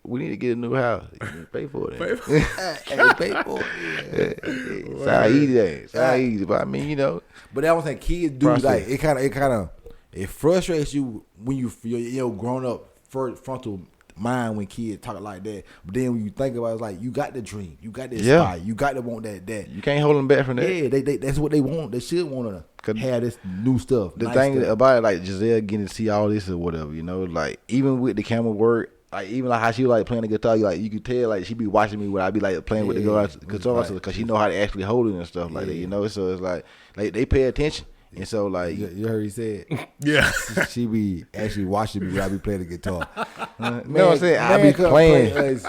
"We need to get a new house. You need to pay for it." Pay for it. It's not easy. It's not easy, but I mean, you know. But that was like kids do like it frustrates you when you feel grown up frontal mind when kids talk like that. But then when you think about it, it's like you got the dream, you got the aspire, you got to want that. You can't hold them back from that. Yeah, they that's what they want. They should want to have this new stuff. The nice thing stuff. about it, like Giselle getting to see all this or whatever, you know, like even with the camera work. Like even like how she was like playing the guitar, you could tell like she be watching me when I be like playing with the guitar because she know how to actually hold it and stuff like that, you know. So it's like they pay attention, and so like you heard he said, Yeah. she be actually watching me when I be playing the guitar. you know what I'm saying? I be playing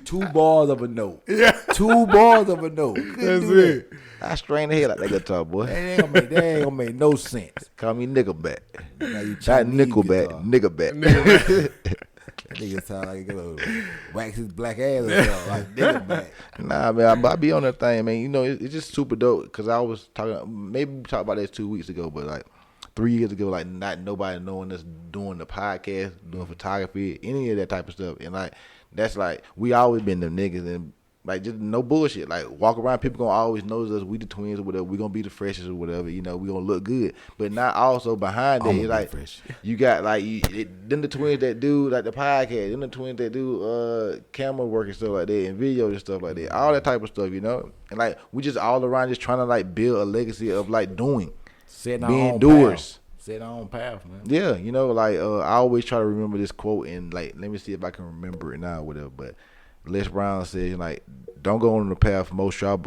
two bars of a note. Yeah. 2 bars of a note. That's it. I strain the hell out that guitar, boy. That ain't gonna make no sense. Call me Nickelback. Now you Not Chinese Nickelback, guitar. Nickelback. That nigga sound like he gonna wax his black ass or something. Like nigga back. Nah, man, I be on that thing, man. You know, it's just super dope because I was talking. Maybe we talked about this 2 weeks ago, but like 3 years ago, like not nobody knowing us doing the podcast, doing photography, any of that type of stuff, and like that's like we always been them niggas and. Like, just no bullshit. Like, walk around, people gonna always notice us. We the twins or whatever. We gonna be the freshest or whatever. You know, we gonna look good. But not also behind that, it's like, you got, like, then the twins that do, like, the podcast. Then the twins that do camera work and stuff like that and video and stuff like that. All that type of stuff, you know? And, like, we just all around just trying to, like, build a legacy of, like, doing. Being doers. Set our own path, man. Yeah, you know, like, I always try to remember this quote and, like, let me see if I can remember it now or whatever. But Les Brown says, like, don't go on the path. Most y'all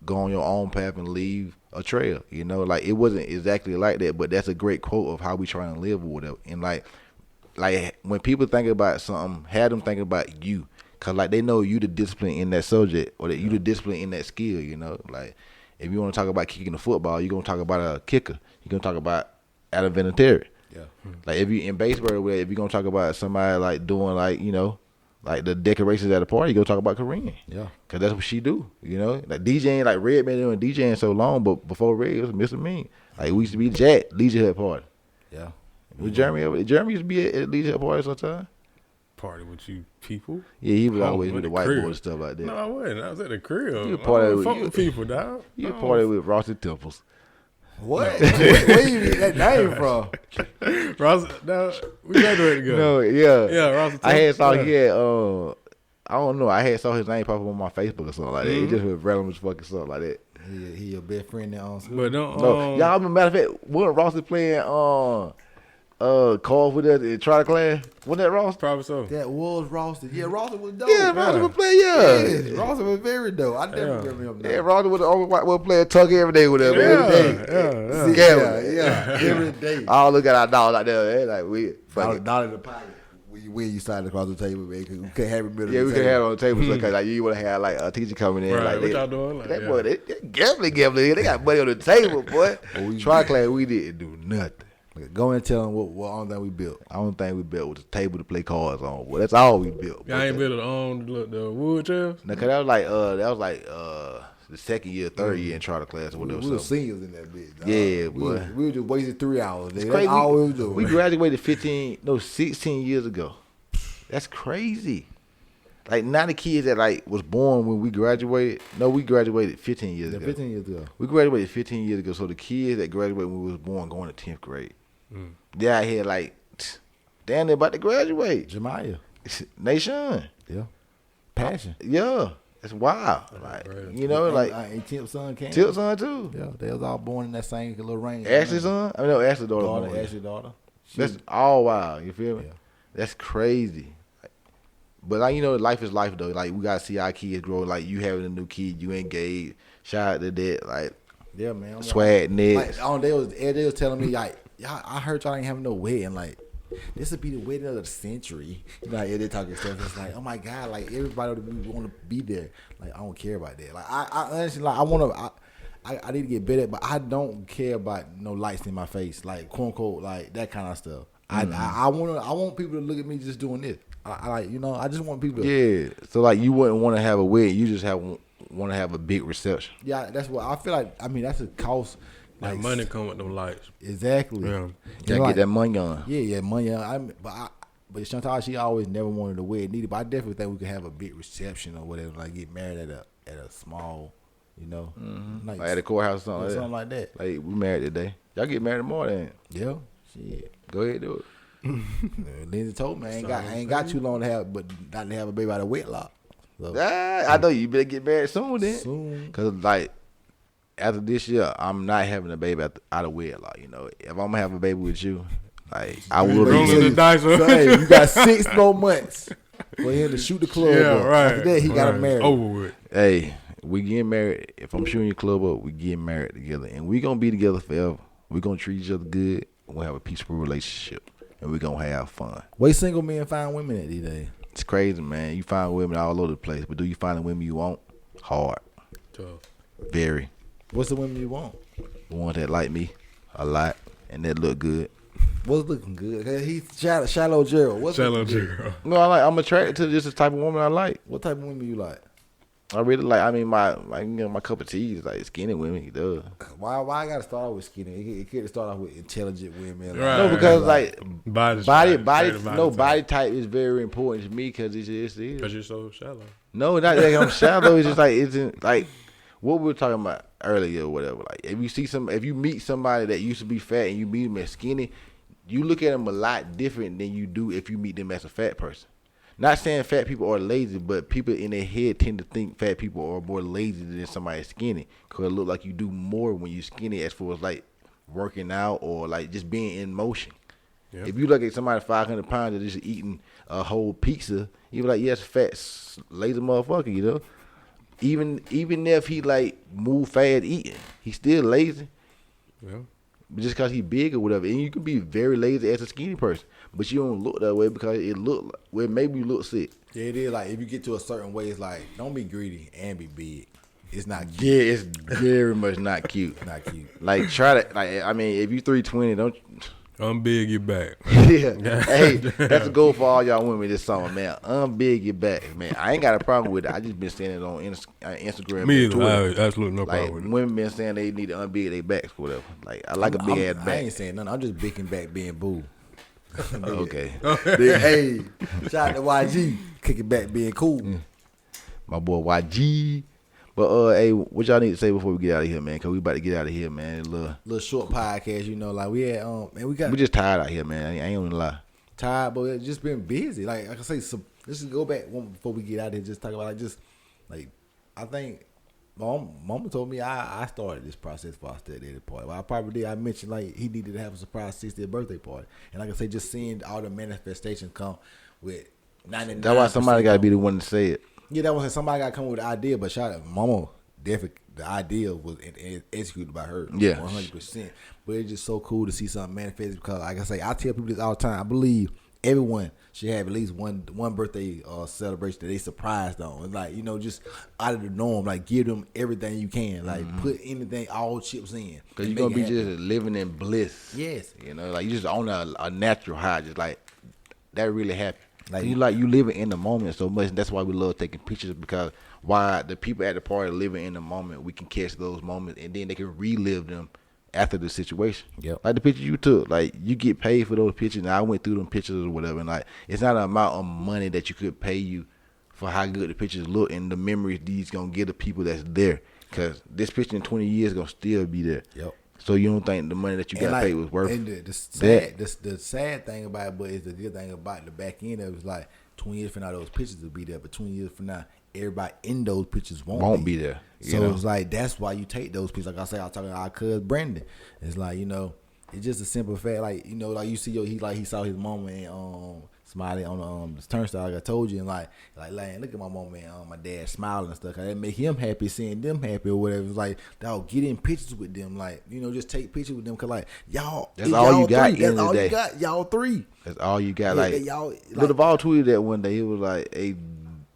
go on your own path and leave a trail. You know, like, it wasn't exactly like that, but that's a great quote of how we trying to live or whatever. And, like when people think about something, have them think about you. Because, like, they know you the discipline in that subject or that you the discipline in that skill, you know. Like, if you want to talk about kicking the football, you're going to talk about a kicker. You're going to talk about Adam Vinatieri. Yeah. Like, if you in baseball, if you're going to talk about somebody, like, doing, like, you know, like the decorations at a party, you go talk about Corinne. Yeah. Cause that's what she do, you know? Like DJing, like Red been doing DJing so long, but before Red, it was Mr. Mean. Like we used to be Jack, Leisure Hut Party. Yeah. Was Jermz used to be at Leisure Hut Party sometime? Party with you people? Yeah, he was always with the white boys and stuff like that. No, I wasn't. I was at the crib. You party with people, dog. You party with Frosted Temples. What? Where you get that name from? Ross, no, we graduated together. No, yeah. Yeah, Ross. I had saw he had I don't know. I had saw his name pop up on my Facebook or something like that. He just was random as fucking something like that. He your best friend there on school. But don't no, y'all. Matter of fact, when Ross is playing Carl with us in Trotter class, wasn't that Ross? Probably so. That was Ross. Yeah, Ross was dope. Yeah, Ross was playing. Yeah, Ross was very dope. I never remember him. Yeah, Ross was the only white boy playing tuck every day with us. Yeah, every day. All look at our dog like that. Like we dollar in the pocket. When you sat across the table, man, we couldn't have it middle. Yeah, we could have it on the table because like you would have had like a teacher coming in. Right, like what y'all doing? Like, that boy, they gambling. They got money on the table, boy. Try class, we didn't do nothing. Go and tell them what only thing we built. I don't think we built was a table to play cards on. Well, that's all we built. Y'all ain't built the wood chairs? No, cause that was like the second year, third year in charter class or whatever. We were seniors in that bitch. Dog. Yeah, boy. We were just wasted 3 hours. That's crazy. all we was doing. We graduated 16 years ago. That's crazy. Like, not the kids that, like, was born when we graduated. No, we graduated 15 years ago. 15 years ago. We graduated 15 years ago. So the kids that graduated when we was born going to 10th grade. They out here, like, damn, they about to graduate. Jemiah. Nation. Yeah. Passion. Yeah. It's wild. Like, you know, like. And Tip's son came. Tip's son, too. Yeah, they was all born in that same little range. Ashley's son? I mean, no, Ashley's daughter. Ashley's daughter. That's all wild. You feel me? Yeah. That's crazy. But, like, you know, life is life, though. Like, we got to see our kids grow. Like, you having a new kid, you engaged. Shout out to that. Like, yeah, man. Swagg next. Like, they was telling me, like, I heard y'all ain't having no wedding. Like, this would be the wedding of the century. You know, they talking stuff. It's like, oh, my God. Like, everybody would want to be there. Like, I don't care about that. Like, I honestly, like, I need to get better, but I don't care about no lights in my face. Like, quote, unquote, like, that kind of stuff. I want people to look at me just doing this. I like, you know, I just want people to. Yeah. So, like, you wouldn't want to have a wedding. You just want to have a big reception. Yeah, that's what I feel like. I mean, that's a cost. Like money come with them lights. Exactly. Yeah. Gotta like, get that money on. Yeah, money on. But Shuntice, she always never wanted a wedding either. But I definitely think we could have a big reception or whatever, like get married at a small, like at a courthouse or something like that. Like we married today. Y'all get married tomorrow then. Yeah, shit. Go ahead, do it. Lindsay told me I ain't got too long to have, but not to have a baby out of wedlock. So, I know you better get married soon then. soon. Cause like after this year, I'm not having a baby out of wedlock. If I'm gonna have a baby with you, like I will rolling be. the dice. So, hey, you got 6 more months for him to shoot the club up. Right. After that, he got to marry. Over with. Hey, we getting married. If I'm shooting your club up, we getting married together, and we gonna be together forever. We gonna treat each other good. We gonna have a peaceful relationship, and we gonna have fun. Where single men find women at these days? It's crazy, man. You find women all over the place, but do you find the women you want? Hard. Tough. Very. What's the women you want? The ones that like me a lot and that look good. What's looking good? He's shallow Gerald. What's Shallow looking good? Gerald. No, I'm attracted to just the type of woman I like. What type of women you like? I really like. I mean, my cup of tea is like skinny women. He does. Why I gotta start off with skinny? It could start off with intelligent women. Right. No, because like body body type is very important to me because it's because you're so shallow. No, not that I'm shallow. It's just like it's like what we were talking about earlier or whatever. Like if you meet somebody that used to be fat and you meet them as skinny, you look at them a lot different than you do if you meet them as a fat person. Not saying fat people are lazy, but people in their head tend to think fat people are more lazy than somebody skinny because it look like you do more when you're skinny as far as like working out or like just being in motion. Yep. If you look at somebody 500 pounds that's just eating a whole pizza, you be like, yes, fat, lazy motherfucker, Even if he like move fast eating, he's still lazy. Yeah. Just because he's big or whatever. And you can be very lazy as a skinny person. But you don't look that way because it maybe you look sick. Yeah, it is like if you get to a certain way, it's like don't be greedy and be big. It's not cute. Yeah, it's very much not cute. Not cute. Like try to if you 320, don't unbig your back. Yeah. Hey, that's a goal for all y'all women this summer, man. Unbig your back, man. I ain't got a problem with it. I just been saying it on Instagram. Me and either. I Twitter. absolutely no problem with it. Women been saying they need to unbig their backs or whatever. Like I like a big ass back. I ain't saying nothing. I'm just bigging back being boo. Okay. Hey, shout out to YG, kicking back being cool. My boy YG. But hey, what y'all need to say before we get out of here, man? Cause we about to get out of here, man. Little short podcast, like we had man, we just tired out here, man. I ain't gonna lie. Tired, but it's just been busy. Like I can say, let's just go back before we get out of here. Just talk about I think Mama told me I started this process for our stepdaddy party. Well, I probably did. I mentioned like he needed to have a surprise 60th birthday party, and like I say, just seeing all the manifestations come with 99%. That's why somebody got to be the one to say it. Yeah, that was somebody got to come with the idea, but shout out Mama. Definitely, the idea was executed by her. Yeah, 100%. But it's just so cool to see something manifest because, like I say, I tell people this all the time. I believe everyone should have at least one birthday celebration that they surprised on. It's like, just out of the norm. Like, give them everything you can. Like, put anything, all chips in. Because you're going to be just living in bliss. Yes. Like, you just on a natural high. Just like, that really happened. Like, you living in the moment so much. That's why we love taking pictures because why the people at the party living in the moment, we can catch those moments and then they can relive them after the situation. Yep. Like the picture you took, like you get paid for those pictures. Now I went through them pictures or whatever, and like it's not an amount of money that you could pay you for how good the pictures look and the memories these gonna give the people that's there. Cause this picture in 20 years gonna still be there. Yep. So you don't think the money that you got paid was worth and the sad thing about it, but it's the good thing about the back end of it is like 20 years from now those pictures will be there, but 20 years from now everybody in those pictures won't be there. So it's like that's why you take those pictures. Like I say, I was talking to our cousin Brandon. It's like it's just a simple fact. Like like you see he saw his mama and smiling on the turnstile. Like I told you, and like look at my mama and my dad smiling and stuff. Cause that make him happy, seeing them happy or whatever. It's like dog, get in pictures with them. Like just take pictures with them. Cause like y'all, that's all you got. That's all you got. Y'all three. That's all you got. Yeah, like y'all. Lil Duval tweeted that one day. He was like, "Hey,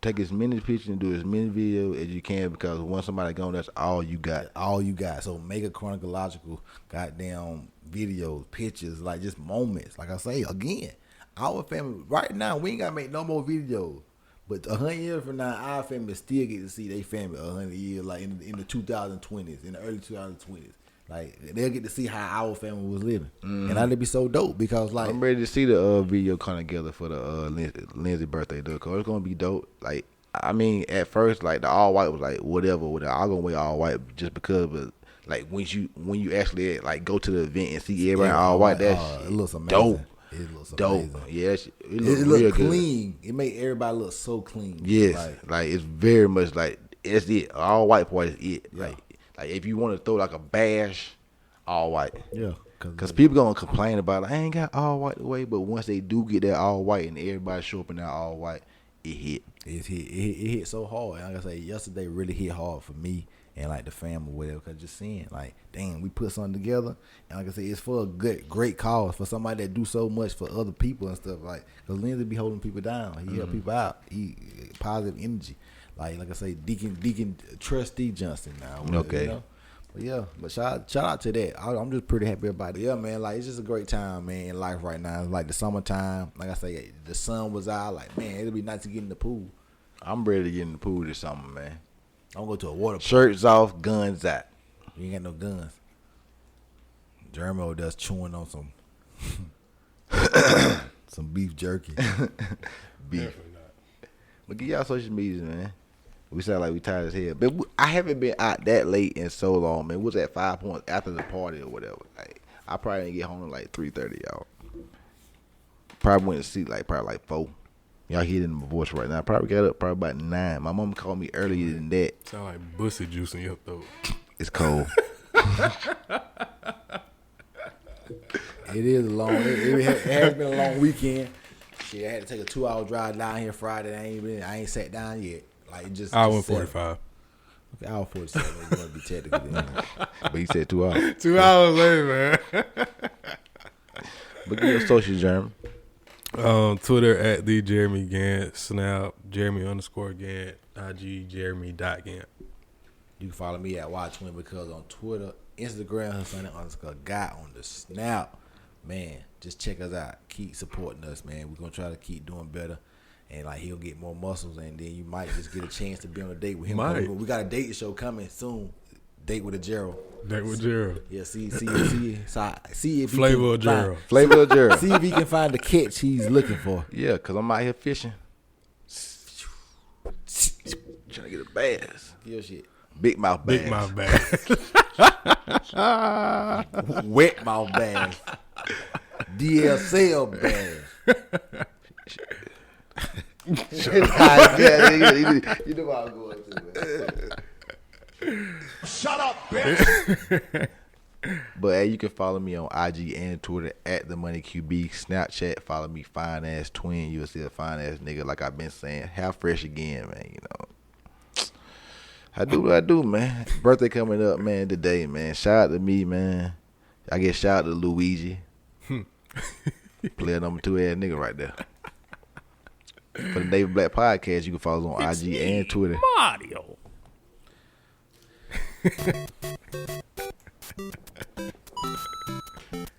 take as many pictures and do as many videos as you can because once somebody gone, that's all you got. All you got. So make a chronological goddamn videos, pictures, like just moments. Like I say again, our family right now we ain't gotta make no more videos. But 100 years from now, our family still get to see their family 100 years, like in the 2020s, in the early 2020s. Like they'll get to see how our family was living, and that'd be so dope because like I'm ready to see the video come together for the Lindsay birthday, dude. Cause it's gonna be dope. Like I mean, at first, like the all white was like whatever. I'm gonna wear all white just because, but like when you actually like go to the event and see everybody all white, that it looks amazing. Dope. It looks dope. amazing. Yeah, It looks real clean. good. It made everybody look so clean. Yes, like it's very much like it's it. All white part is it. Yeah. Like if you want to throw like a bash, all white. Yeah, Cause people gonna complain about I ain't got all white away, but once they do get that all white and everybody show up in that all white, it hit. It hit so hard. And like I say, yesterday really hit hard for me and like the family, whatever. Cause just seeing like, damn, we put something together, and like I say, it's for a great cause for somebody that do so much for other people and stuff. Like, cause Lindsay be holding people down. He help people out. He positive energy. Like I say, Deacon Trustee Johnson now. Whatever, Okay. You know? But yeah, but shout out to that. I'm just pretty happy about it. Yeah, man. Like it's just a great time, man, in life right now. It's like the summertime. Like I say, the sun was out. Like man, it'll be nice to get in the pool. I'm ready to get in the pool this summer, man. I'm gonna go to a water park. Shirts off, guns out. You ain't got no guns. Jermz does chewing on some some beef jerky. Beef. Definitely not. But get y'all social media, man. We sound like we tired as hell. But I haven't been out that late in so long, man. We was at 5 points after the party or whatever. Like I probably didn't get home at like 3:30, y'all. Probably went to sleep like 4. Y'all hearing my voice right now. Probably got up probably about 9. My mom called me earlier than that. Sound like bussy juice in your throat. It's cold. It is a long. It has been a long weekend. Shit, I had to take a 2-hour drive down here Friday. I ain't sat down yet. Like just Hour 45. Okay, hour 47. You want to be technical, then. But he said 2 hours. 2 hours later, man. But get your social, Jermz. Twitter at the Jeremy Gant, Snap Jeremy_Gant, IG Jeremy.Gant. You can follow me at Watch because on Twitter, Instagram, _guy on the Snap. Man, just check us out. Keep supporting us, man. We're gonna try to keep doing better. And like he'll get more muscles, and then you might just get a chance to be on a date with him. Might. We got a date show coming soon. Date with a Gerald. Date with Gerald. Yeah, see if he Flavor can of Gerald. Flavor of Jermz. See if he can find the catch he's looking for. Yeah, because I'm out here fishing. Trying to get a bass. Your shit. Big mouth bass. Big mouth bag. Wet mouth bass. DSL bass. You know what I'm going to, man. Shut up, bitch. But hey, you can follow me on IG and Twitter at TheMoneyQB. Snapchat, follow me, fine ass twin. You'll see a fine ass nigga, like I've been saying. Half fresh again, man. You know, I do what I do, man. Birthday coming up, man. Today, man. Shout out to me, man. I get shout out to Luigi. Player number 2 ass nigga right there. For the David Black Podcast, you can follow us on IG and Twitter. Mario.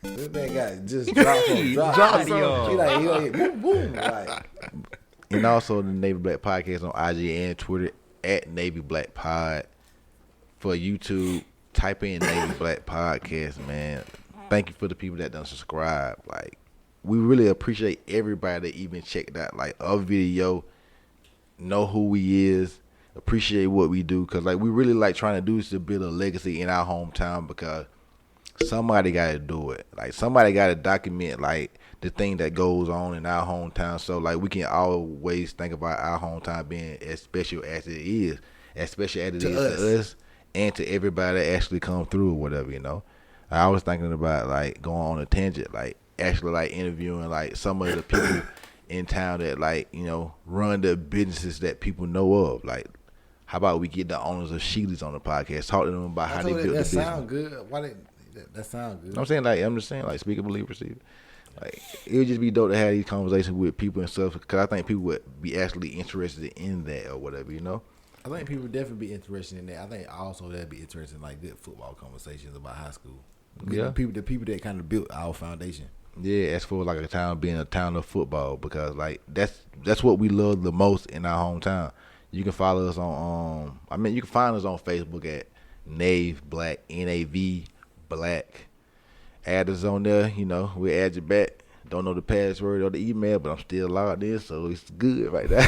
This man got just drop some. He like boom, boom. Like. And also the Navy Black Podcast on IG and Twitter at Navy Black Pod. For YouTube, type in Navy Black Podcast, man. Thank you for the people that done subscribe. Like, we really appreciate everybody that even checked out like our video, know who we is, appreciate what we do, cause like we really like trying to do is to build a legacy in our hometown, because somebody got to do it. Like somebody got to document like the thing that goes on in our hometown, so like we can always think about our hometown being as special as it is, as special as it is to us and to everybody that actually come through or whatever, you know. I was thinking about like going on a tangent, like actually like interviewing like some of the people in town that like, you know, run the businesses that people know of. Like, how about we get the owners of Sheely's on the podcast, talk to them about how they built the business. That sound good. Why that sound good? I'm saying, like, I'm just saying, like, speak, believe, receive. Like, it would just be dope to have these conversations with people and stuff, because I think people would be actually interested in that or whatever, you know. I think people would definitely be interested in that. I think also they'd be interested in like good football conversations about high school. Yeah. The people that kind of built our foundation. Yeah, as for like a town being a town of football, because like that's what we love the most in our hometown. You can follow us on you can find us on Facebook at Nave Black, NAV Black. Add us on there, we'll add you back. Don't know the password or the email, but I'm still logged in, so it's good right there.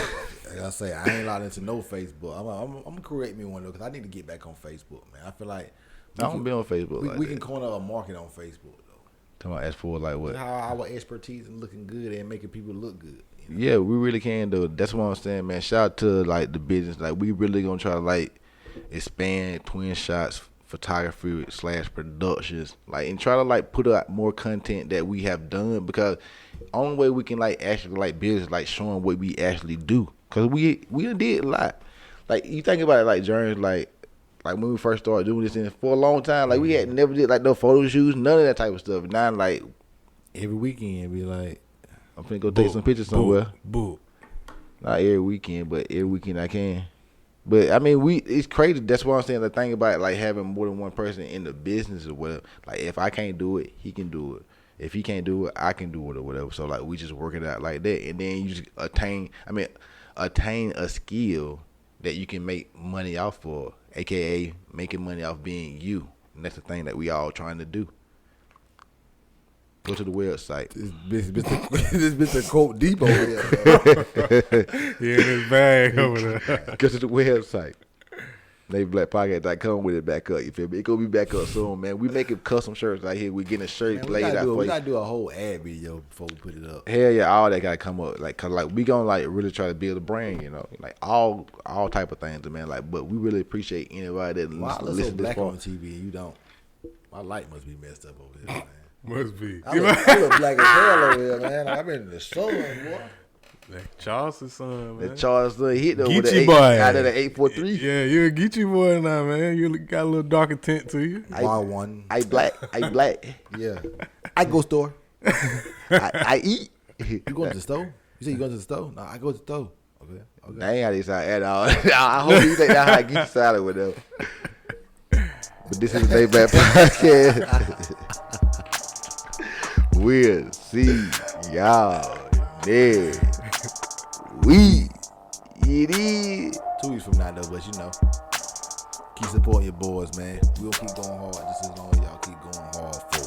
Like I say, I ain't logged into no Facebook. I'm gonna create me one though, because I need to get back on Facebook, man. I feel like I don't be on Facebook. We can corner a market on Facebook though. Talking about as for like what? How our expertise in looking good and making people look good. Yeah, we really can do. That's what I'm saying, man. Shout out to like the business. Like we really gonna try to like expand Twin Shots photography / productions, like, and try to like put out more content that we have done, because only way we can like actually like business like showing what we actually do, because we done did a lot. Like you think about it, like Jermz, like when we first started doing this, and for a long time, like we had never did like no photo shoots, none of that type of stuff. Now like every weekend be like, I'm finna go take some pictures somewhere. Boo. Not every weekend, but every weekend I can. But I mean, it's crazy. That's what I'm saying. The thing about like having more than one person in the business or whatever. Like if I can't do it, he can do it. If he can't do it, I can do it or whatever. So like we just work it out like that, and then you just attain a skill that you can make money off for, aka making money off being you. And that's the thing that we all trying to do. Go to the website. This Mr. Quote Deep over here. Yeah, in his bag over there. Go to the website. NavyBlackPodcast.com with it back up. You feel me? It gonna be back up soon, man. We making custom shirts out here. We getting a shirt laid out for you. We gotta do a whole ad video before we put it up. Hell yeah, all that gotta come up. Like, cause like we gonna like really try to build a brand, like all type of things, man. Like, but we really appreciate anybody that listen to this black on TV and you don't. My light must be messed up over here, man. Must be. I look black as hell over here, man. I've been in the sun, boy. That Charles' son, man. That Charles son hit over Geechee the boy. out of the 843. Yeah, you're a Geechee boy now, man. You got a little darker tint to you. I black. Yeah. I go store. I eat. You going to the store? You say you going to the store? No, I go to the store. Okay. That ain't how they sound at all. I hope you think that's how I get salad with them. But this is the Day Back Podcast. We'll see y'all next week. It is 2 weeks from now, though, but keep supporting your boys, man. We'll keep going hard just as long as y'all keep going hard for